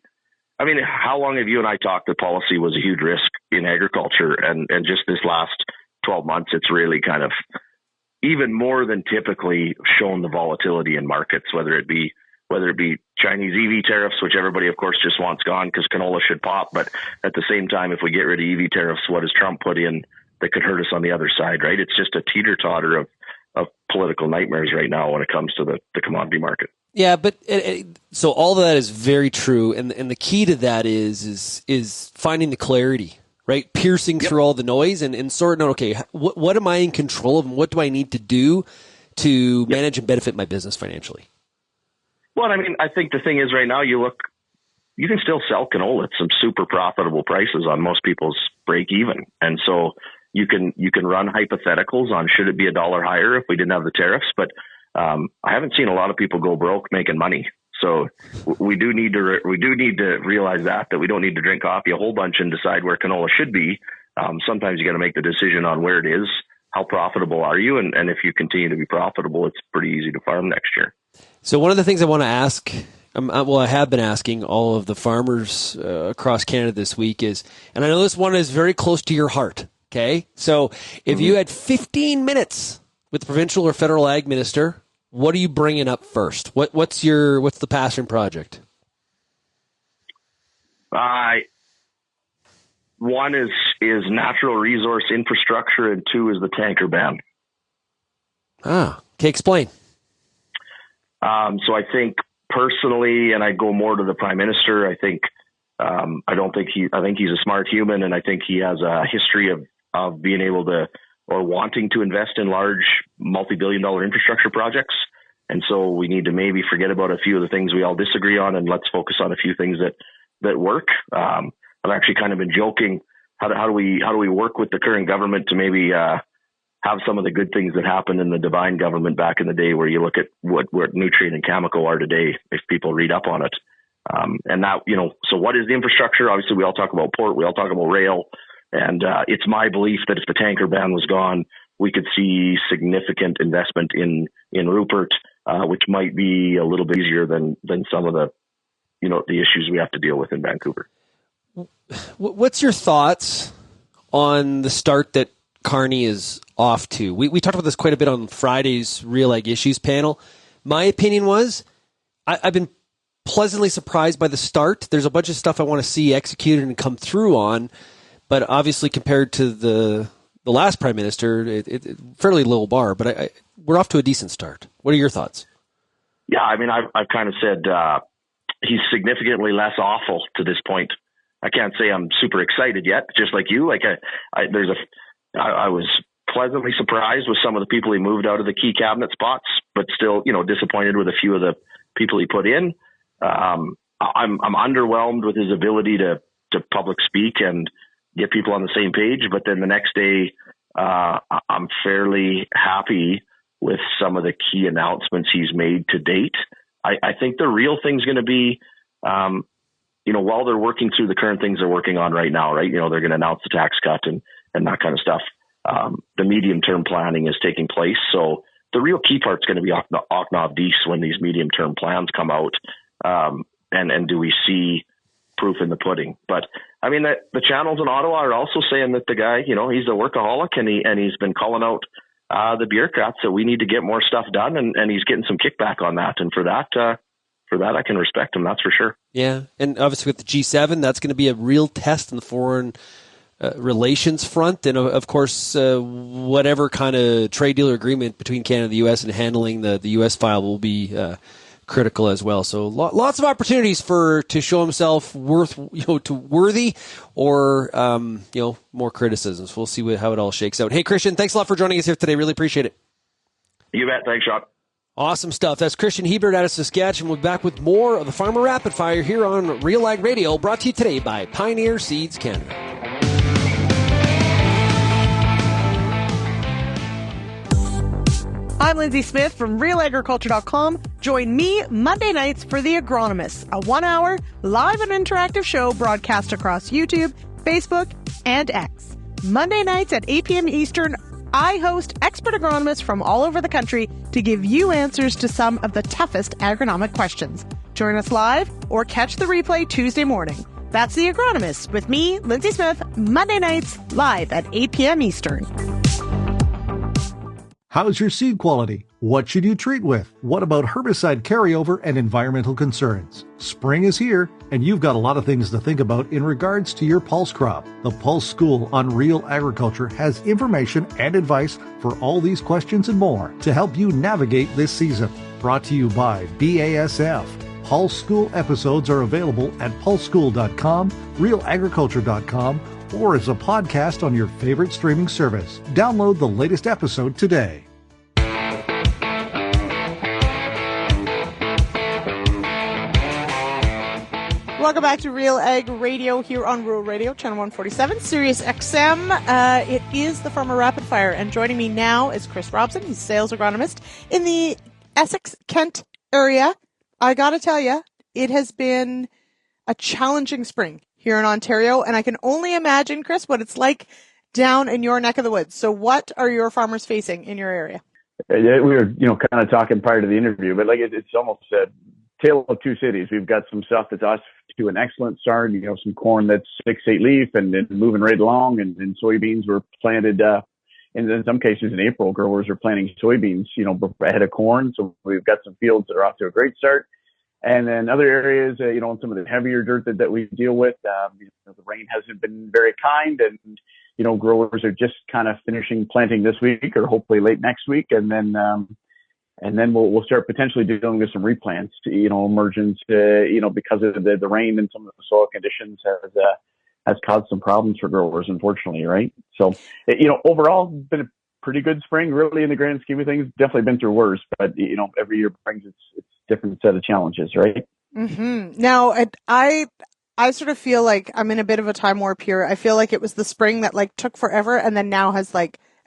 I mean, how long have you and I talked that policy was a huge risk in agriculture? And just this last 12 months, it's really kind of even more than typically shown the volatility in markets, whether it be Chinese EV tariffs, which everybody, of course, just wants gone because canola should pop. But at the same time, if we get rid of EV tariffs, what does Trump put in that could hurt us on the other side, right? It's just a teeter-totter of political nightmares right now when it comes to the commodity market. Yeah, but so all of that is very true. And the key to that is finding the clarity, right? Piercing through all the noise and sorting out, okay, what am I in control of and what do I need to do to manage and benefit my business financially? Well, I mean, I think the thing is right now you can still sell canola at some super profitable prices on most people's break even. And so you can run hypotheticals on should it be $1 higher if we didn't have the tariffs. But I haven't seen a lot of people go broke making money. So we do need to realize that we don't need to drink coffee a whole bunch and decide where canola should be. Sometimes you got to make the decision on where it is. How profitable are you? And if you continue to be profitable, it's pretty easy to farm next year. So one of the things I want to ask, I have been asking all of the farmers across Canada this week is, and I know this one is very close to your heart, okay? So if you had 15 minutes with the provincial or federal ag minister, what are you bringing up first? What's the passion project? One is natural resource infrastructure, and two is the tanker ban. Okay, explain. So I think personally, and I go more to the Prime Minister, I think I think he's a smart human, and I think he has a history of being able to or wanting to invest in large multi-billion-dollar infrastructure projects. And so we need to maybe forget about a few of the things we all disagree on, and let's focus on a few things that work. I've actually kind of been joking. How do we work with the current government to maybe have some of the good things that happened in the Divine government back in the day, where you look at what Nutrien and Cameco are today, if people read up on it. And that, so what is the infrastructure? Obviously, we all talk about port, we all talk about rail, and it's my belief that if the tanker ban was gone, we could see significant investment in Rupert, which might be a little bit easier than some of the issues we have to deal with in Vancouver. What's your thoughts on the start that Carney is off to? We talked about this quite a bit on Friday's RealAg Issues panel. My opinion was I've been pleasantly surprised by the start. There's a bunch of stuff I want to see executed and come through on, but obviously compared to the last prime minister, it fairly low bar. But we're off to a decent start. What are your thoughts? Yeah, I mean, I've kind of said he's significantly less awful to this point. I can't say I'm super excited yet, just like you. Like I was pleasantly surprised with some of the people he moved out of the key cabinet spots, but still, disappointed with a few of the people he put in. I'm underwhelmed with his ability to public speak and get people on the same page. But then the next day, I'm fairly happy with some of the key announcements he's made to date. I think the real thing's going to be, while they're working through the current things they're working on right now, right? They're going to announce the tax cut and that kind of stuff. The medium-term planning is taking place. So the real key part's going to be Oknav Dees when these medium-term plans come out. And do we see proof in the pudding? But I mean, the channels in Ottawa are also saying that the guy, he's a workaholic and he's been calling out the bureaucrats that we need to get more stuff done, and he's getting some kickback on that. And for that I can respect him. That's for sure. Yeah, and obviously with the G7, that's going to be a real test in the foreign relations front, and of course, whatever kind of trade deal or agreement between Canada and the U.S. and handling the U.S. file will be critical as well. So lots of opportunities to show himself worthy or more criticisms. We'll see how it all shakes out. Hey, Kristjan, thanks a lot for joining us here today. Really appreciate it. You bet. Thanks, Shaun. Awesome stuff. That's Kristjan Hebert out of Saskatchewan. We'll be back with more of the Farmer Rapid Fire here on RealAg Radio, brought to you today by Pioneer Seeds Canada. I'm Lindsay Smith from RealAgriculture.com. Join me Monday nights for The Agronomist, a 1-hour live and interactive show broadcast across YouTube, Facebook, and X. Monday nights at 8 p.m. Eastern, I host expert agronomists from all over the country to give you answers to some of the toughest agronomic questions. Join us live or catch the replay Tuesday morning. That's The Agronomist with me, Lindsay Smith, Monday nights live at 8 p.m. Eastern. How's your seed quality? What should you treat with? What about herbicide carryover and environmental concerns? Spring is here, and you've got a lot of things to think about in regards to your pulse crop. The Pulse School on Real Agriculture has information and advice for all these questions and more to help you navigate this season. Brought to you by BASF. Pulse School episodes are available at pulseschool.com, realagriculture.com, or as a podcast on your favorite streaming service. Download the latest episode today. Welcome back to Real Ag Radio here on Rural Radio, Channel 147, Sirius XM. It is the Farmer Rapid Fire, and joining me now is Chris Robson. He's a sales agronomist in the Essex-Kent area. I got to tell you, it has been a challenging spring here in Ontario, and I can only imagine, Chris, what it's like down in your neck of the woods. So what are your farmers facing in your area? We were, kind of talking prior to the interview, but it's almost a tale of two cities. We've got some stuff that's off to an excellent start. Some corn that's 6-8 leaf and moving right along, and soybeans were planted, in some cases in April. Growers are planting soybeans, ahead of corn. So we've got some fields that are off to a great start. And then other areas, in some of the heavier dirt that we deal with, the rain hasn't been very kind, and, growers are just kind of finishing planting this week or hopefully late next week. And then we'll start potentially dealing with some replants, emergence, because of the rain and some of the soil conditions has caused some problems for growers, unfortunately, right? So, overall, it's been a pretty good spring, really, in the grand scheme of things. Definitely been through worse, but, every year brings its different set of challenges, right? Mm-hmm. Now, I sort of feel like I'm in a bit of a time warp here. I feel like it was the spring that took forever and then now has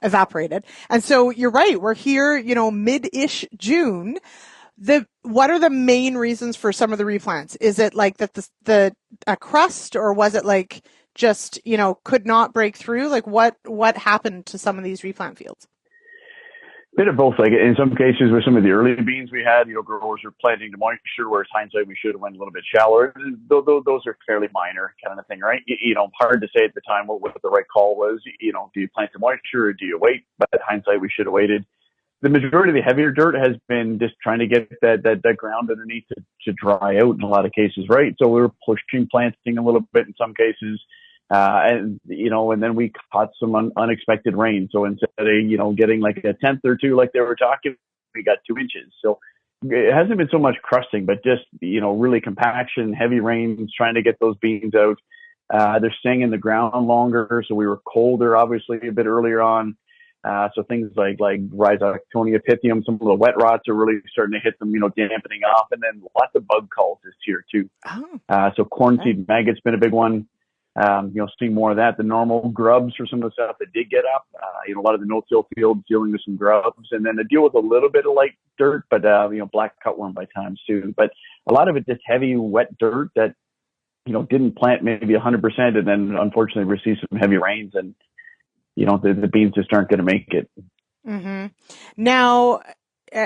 evaporated. And so you're right. We're here, mid-ish June. What are the main reasons for some of the replants? Is it that a crust, or was it just, could not break through? What happened to some of these replant fields? Bit of both. In some cases with some of the early beans we had, growers are planting to moisture, whereas hindsight we should have went a little bit shallower. Those are fairly minor kind of thing, right? Hard to say at the time what the right call was. Do you plant to moisture or do you wait? But at hindsight we should have waited. The majority of the heavier dirt has been just trying to get that ground underneath to dry out in a lot of cases, right? So we were pushing planting a little bit in some cases. And then we caught some unexpected rain. So instead of, getting like a tenth or two, like they were talking, we got 2 inches. So it hasn't been so much crusting, but just, really compaction, heavy rains, trying to get those beans out. They're staying in the ground longer. So we were colder, obviously, a bit earlier on. So things like Rhizoctonia pythium, some of the wet rots are really starting to hit them, dampening off. And then lots of bug calls this year too. So corn seed maggot's been a big one. Seeing more of that. The normal grubs for some of the stuff that did get up. A lot of the no-till fields dealing with some grubs, and then to deal with a little bit of light dirt, but black cutworm by times too. But a lot of it just heavy, wet dirt that didn't plant maybe 100%, and then unfortunately received some heavy rains, and the beans just aren't going to make it. Mm-hmm. Now,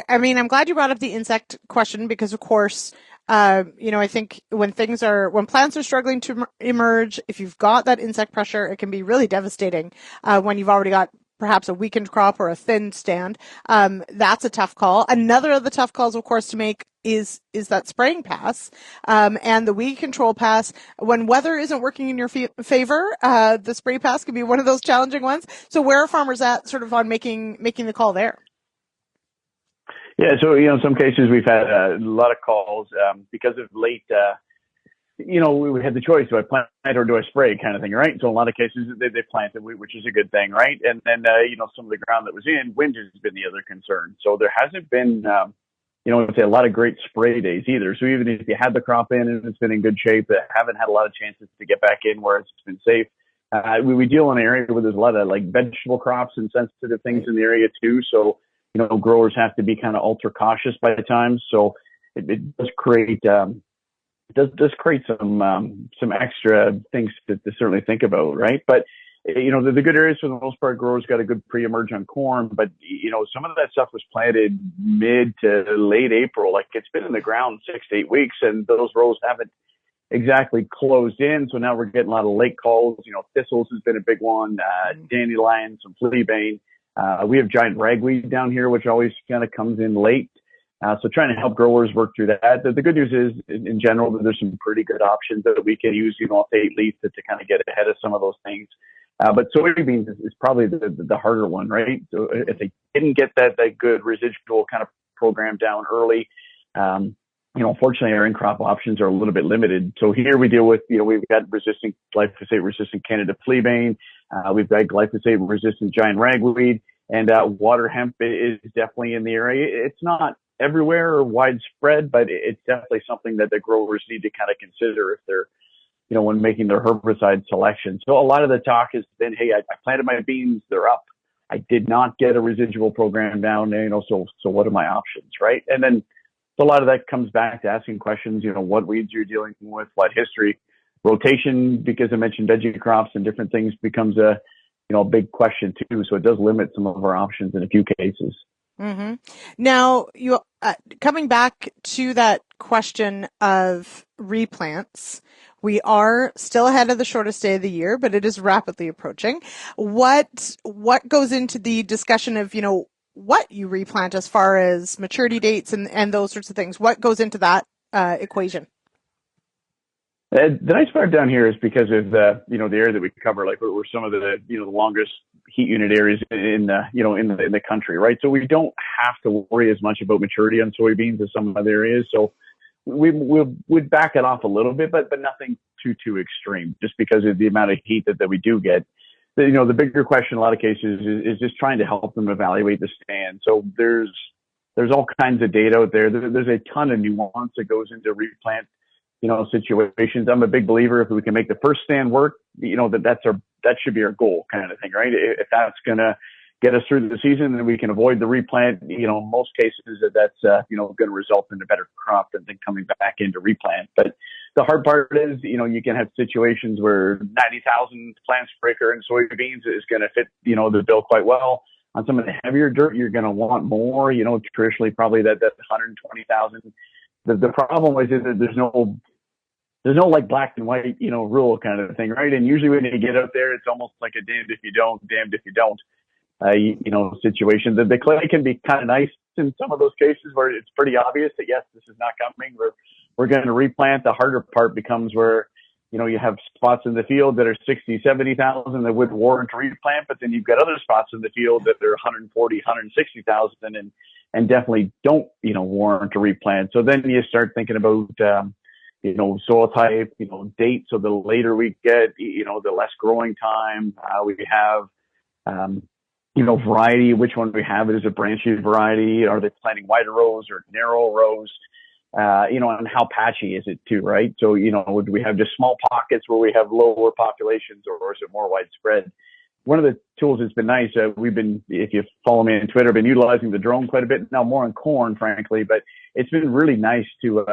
I'm glad you brought up the insect question because, of course, I think when plants are struggling to emerge, if you've got that insect pressure, it can be really devastating when you've already got perhaps a weakened crop or a thin stand. That's a tough call. Another of the tough calls, of course, to make is that spraying pass and the weed control pass. When weather isn't working in your favor, the spray pass can be one of those challenging ones. So where are farmers at sort of on making the call there? Yeah, so in some cases we've had a lot of calls because of late. We had the choice: do I plant or do I spray, kind of thing, right? So in a lot of cases they planted, which is a good thing, right? And then some of the ground that was in, wind has been the other concern. So there hasn't been I'd say a lot of great spray days either. So even if you had the crop in and it's been in good shape, they haven't had a lot of chances to get back in where it's been safe. We deal in an area where there's a lot of like vegetable crops and sensitive things in the area too. So growers have to be kind of ultra cautious by the time. So it does create some extra things to certainly think about, right? But the good areas for the most part, growers got a good pre-emerge on corn, but some of that stuff was planted mid to late April. Like it's been in the ground 6 to 8 weeks, and those rows haven't exactly closed in. So now we're getting a lot of late calls. Thistles has been a big one, dandelions, some fleabane. We have giant ragweed down here, which always kind of comes in late. So trying to help growers work through that. The good news is, in general, that there's some pretty good options that we can use, off 8 leaf to kind of get ahead of some of those things. But soybeans is probably the harder one, right? So if they didn't get that good residual kind of program down early, unfortunately our in-crop options are a little bit limited. So here we deal with, we've got glyphosate-resistant Canada fleabane. We've got glyphosate-resistant giant ragweed, and water hemp is definitely in the area. It's not everywhere or widespread, but it's definitely something that the growers need to kind of consider if they're, when making their herbicide selection. So a lot of the talk has been, hey, I planted my beans, they're up. I did not get a residual program down, so what are my options, right? And then a lot of that comes back to asking questions, what weeds you're dealing with, what history, rotation, because I mentioned veggie crops and different things becomes a big question too. So it does limit some of our options in a few cases. Mm-hmm. Now, you coming back to that question of replants, we are still ahead of the shortest day of the year, but it is rapidly approaching. What goes into the discussion of, what you replant as far as maturity dates and those sorts of things? What goes into that equation? The nice part down here is because of the area that we cover, like we're some of the the longest heat unit areas in the country, right? So we don't have to worry as much about maturity on soybeans as some other areas. So we'd back it off a little bit, but nothing too extreme, just because of the amount of heat that we do get. The bigger question in a lot of cases is just trying to help them evaluate the stand. So there's all kinds of data out there. There's a ton of nuance that goes into replant situations. I'm a big believer if we can make the first stand work, that should be our goal, kind of thing, right? If that's going to get us through the season, then we can avoid the replant. In most cases, that's going to result in a better crop than coming back into replant. But the hard part is, you can have situations where 90,000 plants per acre in soybeans is going to fit, the bill quite well. On some of the heavier dirt, you're going to want more. Traditionally, probably that 120,000. The problem is that there's no like black and white, rule kind of thing, right? And usually when you get out there, it's almost like a damned if you don't situation. The clay can be kind of nice in some of those cases where it's pretty obvious that yes, this is not coming. We're going to replant. The harder part becomes where you have spots in the field that are 60, 70,000 that would warrant a replant, but then you've got other spots in the field that are 140, 160,000 and definitely don't, warrant a replant. So then you start thinking about, soil type, date. So the later we get, the less growing time. We have, variety, which one we have. Is it branching variety? Are they planting wider rows or narrow rows? And how patchy is it too, right? So, do we have just small pockets where we have lower populations, or is it more widespread? One of the tools that's been nice, if you follow me on Twitter, I've been utilizing the drone quite a bit now, more on corn, frankly, but it's been really nice to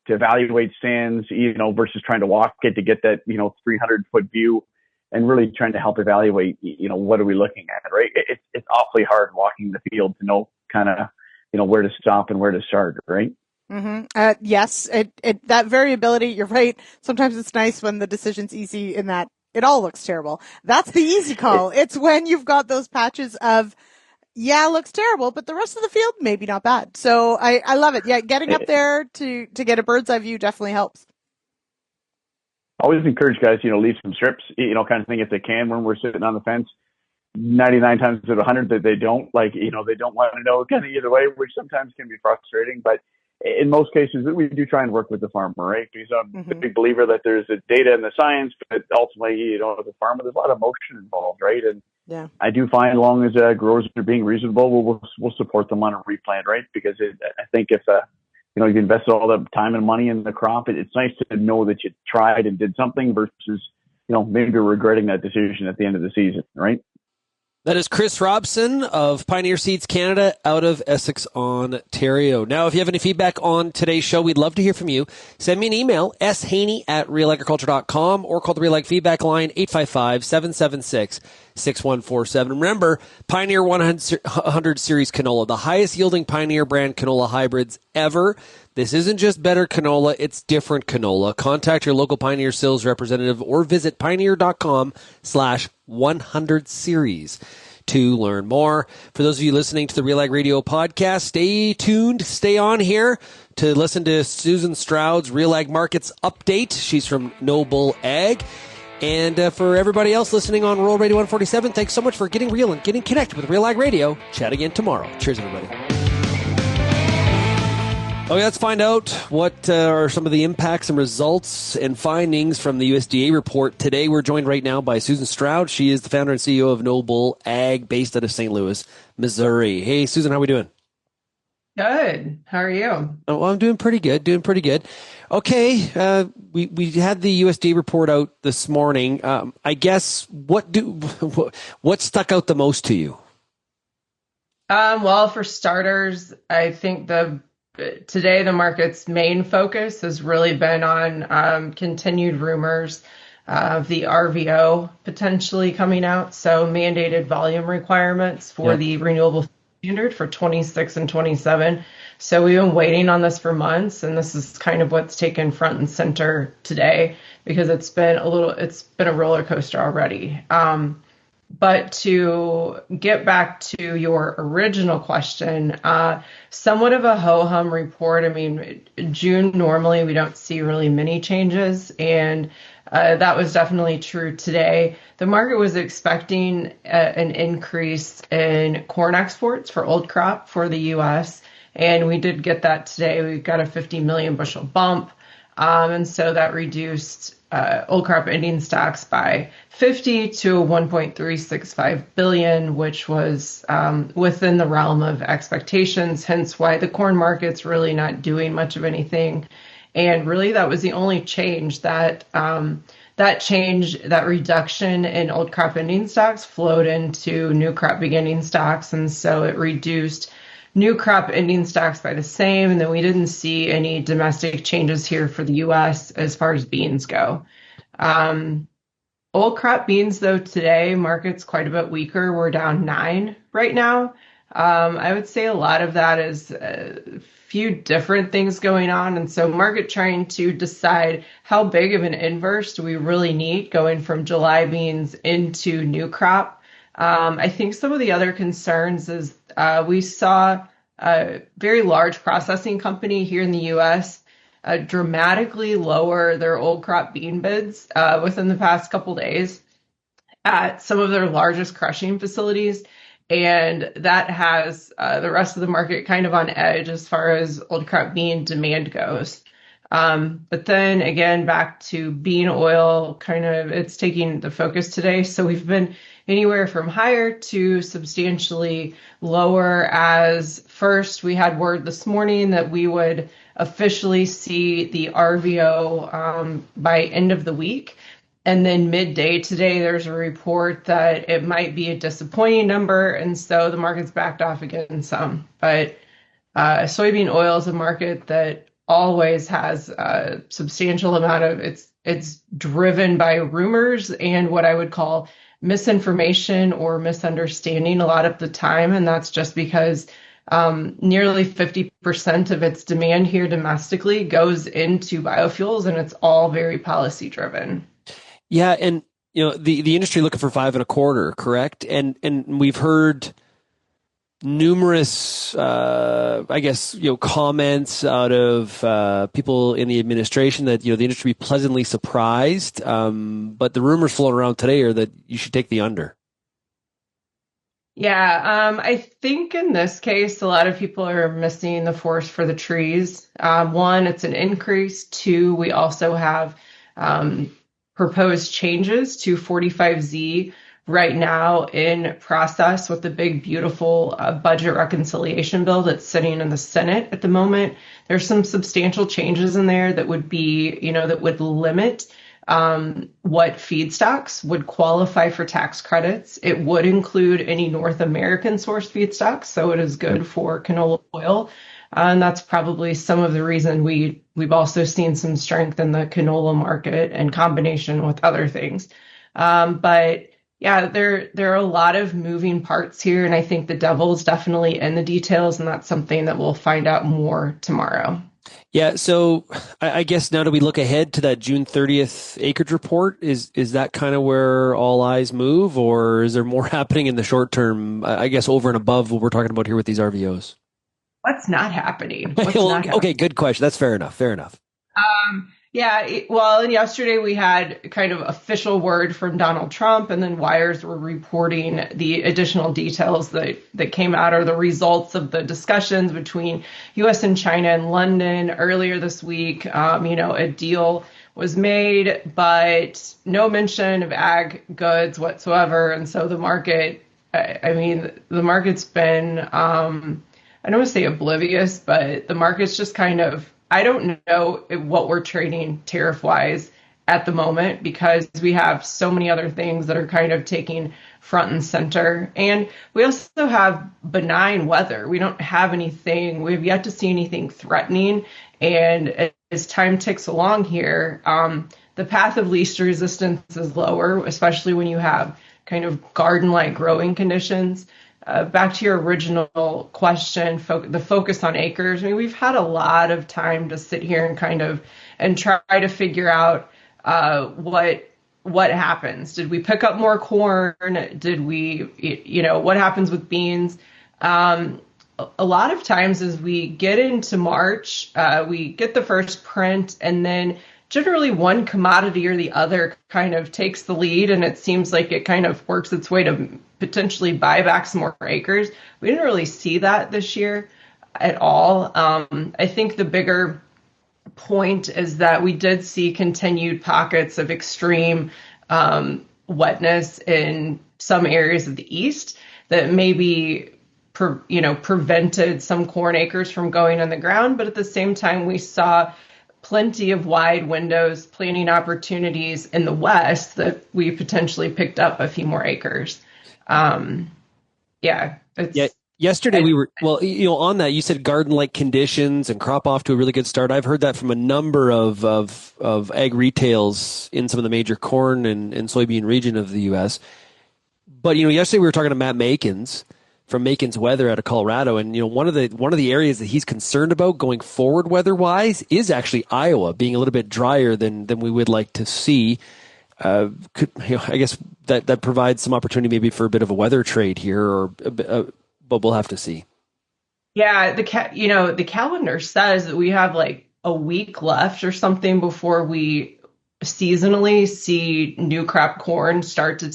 evaluate stands, versus trying to walk it to get that, 300-foot view, and really trying to help evaluate, what are we looking at, right? It's awfully hard walking the field to know kind of, where to stop and where to start, right? Mm-hmm. Yes, that variability, you're right. Sometimes it's nice when the decision's easy in that it all looks terrible. That's the easy call. It's when you've got those patches of, it looks terrible, but the rest of the field, maybe not bad. So I love it. Yeah, getting up there to get a bird's eye view definitely helps. Always encourage guys, leave some strips, kind of thing if they can when we're sitting on the fence. 99 times out of 100 that they don't, they don't want to know kind of either way, which sometimes can be frustrating, but in most cases, we do try and work with the farmer, right? Because I'm a big believer that there's the data and the science, but ultimately, as a farmer, there's a lot of emotion involved, right? And I do find, as long as growers are being reasonable, we'll support them on a replant, right? Because I think if you invested all the time and money in the crop, it's nice to know that you tried and did something versus maybe regretting that decision at the end of the season, right? That is Chris Robson of Pioneer Seeds Canada out of Essex, Ontario. Now, if you have any feedback on today's show, we'd love to hear from you. Send me an email, shaney@realagriculture.com, or call the Real Ag feedback line, 855-776-6147. Remember, Pioneer 100 Series canola, the highest yielding Pioneer brand canola hybrids ever. This isn't just better canola, it's different canola. Contact your local Pioneer sales representative or visit pioneer.com/100 series to learn more. For those of you listening to the Real Ag Radio podcast, stay tuned, stay on here to listen to Susan Stroud's Real Ag Markets Update. She's from Noble Ag. And for everybody else listening on Rural Radio 147, thanks so much for getting real and getting connected with Real Ag Radio. Chat again tomorrow. Cheers, everybody. Okay, let's find out what are some of the impacts and results and findings from the USDA report. Today, we're joined right now by Susan Stroud. She is the founder and CEO of Noble Ag, based out of St. Louis, Missouri. Hey, Susan, how are we doing? Good. How are you? Oh, well, I'm doing pretty good. Okay, we had the USDA report out this morning. I guess what stuck out the most to you? Well, for starters, I think today the market's main focus has really been on continued rumors of the RVO potentially coming out, so mandated volume requirements for the renewable standard for 26 and 27. So we've been waiting on this for months, and this is kind of what's taken front and center today because it's been a roller coaster already. But to get back to your original question, somewhat of a ho-hum report. I mean, June, normally we don't see really many changes, and that was definitely true today. The market was expecting an increase in corn exports for old crop for the U.S., and we did get that today. We got a 50 million bushel bump, and so that reduced old crop ending stocks by 50 to 1.365 billion, which was within the realm of expectations, hence why the corn market's really not doing much of anything. And really that was the only change that reduction in old crop ending stocks flowed into new crop beginning stocks. And so it reduced new crop ending stocks by the same. And then we didn't see any domestic changes here for the U.S. as far as beans go. Old crop beans, though, today, market's quite a bit weaker. We're down 9 right now. I would say a lot of that is a few different things going on. And so market trying to decide how big of an inverse do we really need going from July beans into new crop. I think some of the other concerns is we saw a very large processing company here in the U.S. dramatically lower their old crop bean bids within the past couple days at some of their largest crushing facilities. And that has the rest of the market kind of on edge as far as old crop bean demand goes. But then again, back to bean oil, kind of it's taking the focus today. So we've been anywhere from higher to substantially lower. As first, we had word this morning that we would officially see the RVO by end of the week. And then midday today, there's a report that it might be a disappointing number. And so the market's backed off again some. But soybean oil is a market that always has a substantial amount of it's driven by rumors and what I would call misinformation or misunderstanding a lot of the time. And that's just because nearly 50% of its demand here domestically goes into biofuels, and it's all very policy driven. Yeah, and the industry looking for 5 1/4, correct? And we've heard numerous, comments out of people in the administration that the industry be pleasantly surprised. But the rumors floating around today are that you should take the under. Yeah, I think in this case, a lot of people are missing the forest for the trees. One, it's an increase. Two, we also have proposed changes to 45Z right now in process with the big, beautiful budget reconciliation bill that's sitting in the Senate at the moment. There's some substantial changes in there that would be, that would limit what feedstocks would qualify for tax credits. It would include any North American sourced feedstocks, so it is good for canola oil. And that's probably some of the reason we've also seen some strength in the canola market in combination with other things. But yeah, there are a lot of moving parts here, and I think the devil's definitely in the details, and that's something that we'll find out more tomorrow. Yeah, so I guess now do we look ahead to that June 30th acreage report? Is that kind of where all eyes move, or is there more happening in the short term, I guess, over and above what we're talking about here with these RVOs? What's not happening? Okay, good question. That's fair enough. And yesterday we had kind of official word from Donald Trump, and then wires were reporting the additional details that came out, or the results of the discussions between U.S. and China in London earlier this week. A deal was made, but no mention of ag goods whatsoever. And so the market, the market's been, I don't want to say oblivious, but the market's just kind of, I don't know what we're trading tariff-wise at the moment, because we have so many other things that are kind of taking front and center. And we also have benign weather. We don't have anything, we have yet to see anything threatening. And as time ticks along here, the path of least resistance is lower, especially when you have kind of garden-like growing conditions. Back to your original question, the focus on acres. We've had a lot of time to sit here and try to figure out what happens. Did we pick up more corn? Did we, what happens with beans? A lot of times as we get into March, we get the first print, and then generally one commodity or the other kind of takes the lead, and it seems like it kind of works its way to potentially buy back some more acres. We didn't really see that this year at all. I think the bigger point is that we did see continued pockets of extreme wetness in some areas of the east that maybe prevented some corn acres from going on the ground. But at the same time, we saw plenty of wide windows, planting opportunities in the west that we potentially picked up a few more acres. Yesterday we were, on that, you said garden-like conditions and crop off to a really good start. I've heard that from a number of ag retails in some of the major corn and soybean region of the U.S. But, yesterday we were talking to Matt Makins from Makins Weather out of Colorado. And, one of the areas that he's concerned about going forward weather-wise is actually Iowa being a little bit drier than we would like to see. I guess that provides some opportunity maybe for a bit of a weather trade here, but we'll have to see. Yeah, the calendar says that we have like a week left or something before we seasonally see new crop corn start to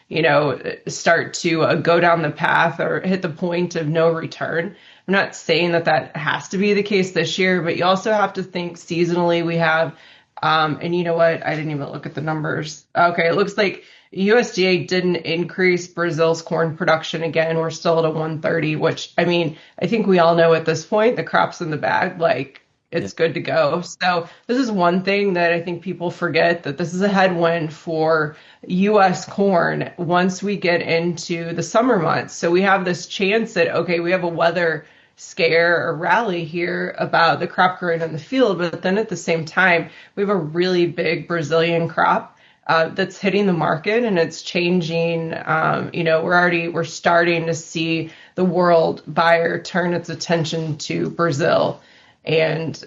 go down the path or hit the point of no return. I'm not saying that has to be the case this year, but you also have to think seasonally we have, and you know what? I didn't even look at the numbers. Okay, it looks like USDA didn't increase Brazil's corn production again. We're still at a 130, which, I mean, I think we all know at this point, the crop's in the bag, like it's good to go. So this is one thing that I think people forget, that this is a headwind for U.S. corn once we get into the summer months. So we have this chance that, okay, we have a weather scare or rally here about the crop growing in the field, but then at the same time, we have a really big Brazilian crop that's hitting the market, and it's changing. We're starting to see the world buyer turn its attention to Brazil, and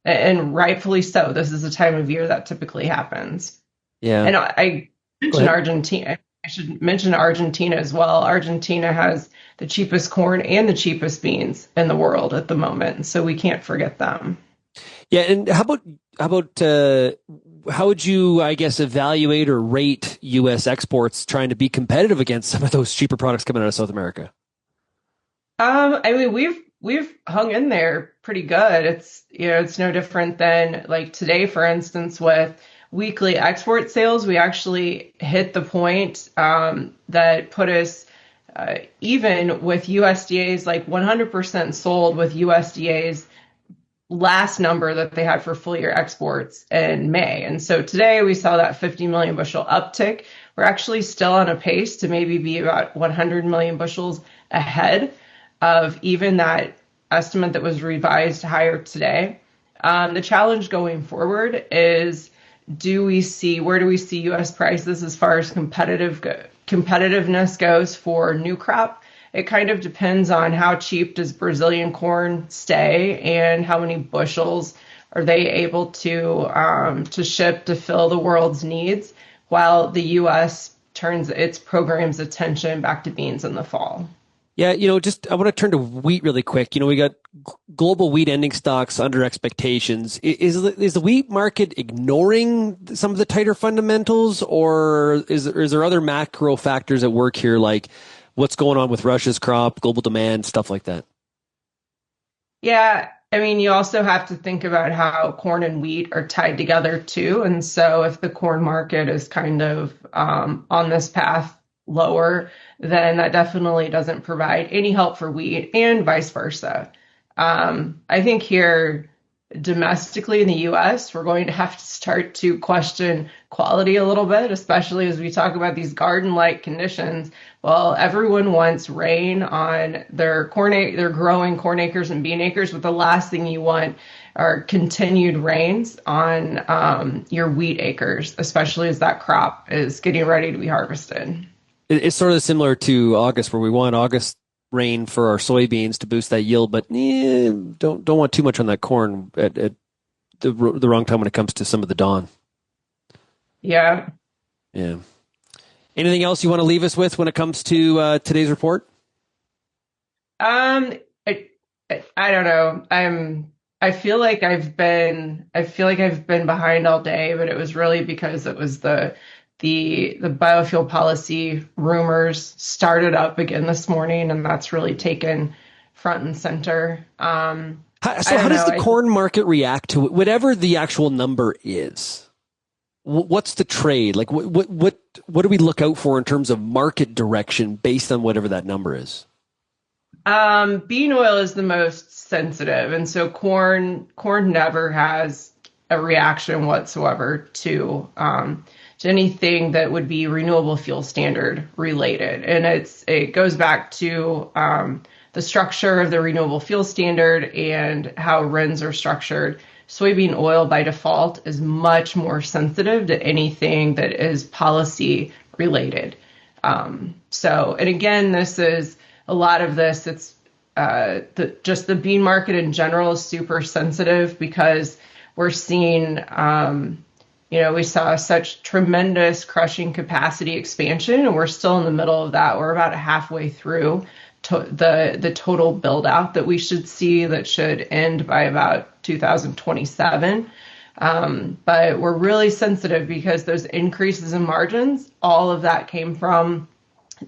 rightfully so. This is the time of year that typically happens. Yeah. And I mentioned Argentina. I should mention Argentina as well. Argentina has the cheapest corn and the cheapest beans in the world at the moment, so we can't forget them. Yeah, and how would you, I guess, evaluate or rate U.S. exports trying to be competitive against some of those cheaper products coming out of South America? I mean, we've hung in there pretty good. It's no different than like today, for instance, with weekly export sales. We actually hit the point that put us even with USDA's, like 100% sold with USDA's last number that they had for full year exports in May. And so today we saw that 50 million bushel uptick. We're actually still on a pace to maybe be about 100 million bushels ahead of even that estimate that was revised higher today. The challenge going forward is, where do we see U.S. prices as far as competitiveness goes for new crop? It kind of depends on how cheap does Brazilian corn stay and how many bushels are they able to ship to fill the world's needs, while the U.S. turns its program's attention back to beans in the fall. Yeah, I want to turn to wheat really quick. We got global wheat ending stocks under expectations. Is the wheat market ignoring some of the tighter fundamentals, or is there other macro factors at work here, like what's going on with Russia's crop, global demand, stuff like that? Yeah, I mean, you also have to think about how corn and wheat are tied together too. And so if the corn market is kind of on this path lower, then that definitely doesn't provide any help for wheat, and vice versa. I think here domestically in the U.S., we're going to have to start to question quality a little bit, especially as we talk about these garden-like conditions. Well, everyone wants rain on their growing corn acres and bean acres, but the last thing you want are continued rains on your wheat acres, especially as that crop is getting ready to be harvested. It's sort of similar to August, where we want August rain for our soybeans to boost that yield, but don't want too much on that corn at the wrong time when it comes to some of the dawn. Yeah. Yeah. Anything else you want to leave us with when it comes to today's report? I don't know. I feel like I've been behind all day, but it was really because it was the biofuel policy rumors started up again this morning, and that's really taken front and center. How does the corn market react to it? Whatever the actual number is? What's the trade? Like, what do we look out for in terms of market direction based on whatever that number is? Bean oil is the most sensitive, and so corn never has a reaction whatsoever to anything that would be renewable fuel standard related. And it goes back to the structure of the renewable fuel standard and how RINs are structured. Soybean oil by default is much more sensitive to anything that is policy related. And again, this is a lot of this. It's just the bean market in general is super sensitive because we're seeing we saw such tremendous crushing capacity expansion, and we're still in the middle of that. We're about halfway through the total build out that we should see that should end by about 2027. But we're really sensitive because those increases in margins, all of that came from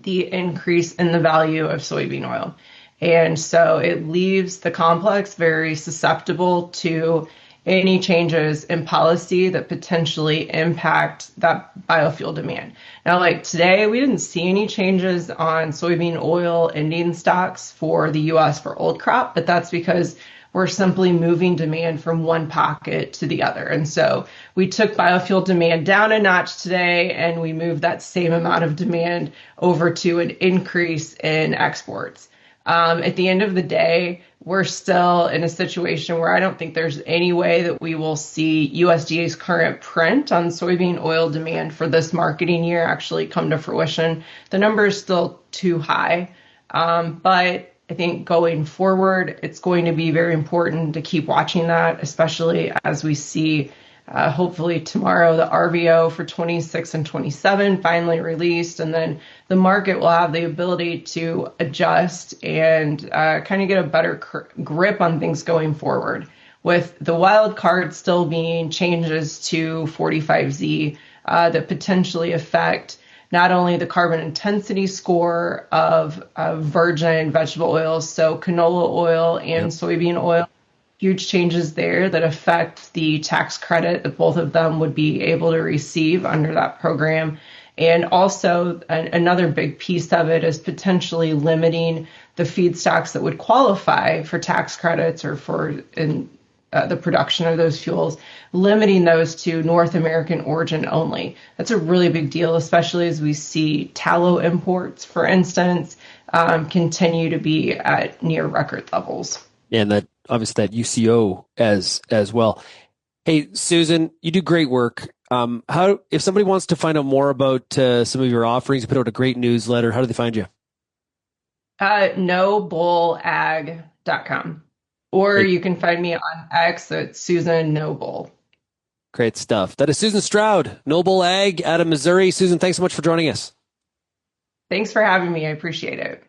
the increase in the value of soybean oil. And so it leaves the complex very susceptible to any changes in policy that potentially impact that biofuel demand. Now, like today, we didn't see any changes on soybean oil ending stocks for the U.S. for old crop, but that's because we're simply moving demand from one pocket to the other. And so we took biofuel demand down a notch today, and we moved that same amount of demand over to an increase in exports. At the end of the day, we're still in a situation where I don't think there's any way that we will see USDA's current print on soybean oil demand for this marketing year actually come to fruition. The number is still too high, but I think going forward, it's going to be very important to keep watching that, especially as we see hopefully tomorrow the RVO for 26 and 27 finally released, and then the market will have the ability to adjust and kind of get a better grip on things going forward, with the wild card still being changes to 45Z that potentially affect not only the carbon intensity score of virgin vegetable oils, so canola oil and soybean oil, huge changes there that affect the tax credit that both of them would be able to receive under that program. And also another big piece of it is potentially limiting the feedstocks that would qualify for tax credits or for the production of those fuels, limiting those to North American origin only. That's a really big deal, especially as we see tallow imports, for instance, continue to be at near record levels. Yeah, and that obviously that UCO as well. Hey, Susan, you do great work. How, if somebody wants to find out more about some of your offerings, you put out a great newsletter. How do they find you? NobleAg.com. Or you can find me on X at Susan Noble. Great stuff. That is Susan Stroud, Noble Ag out of Missouri. Susan, thanks so much for joining us. Thanks for having me. I appreciate it.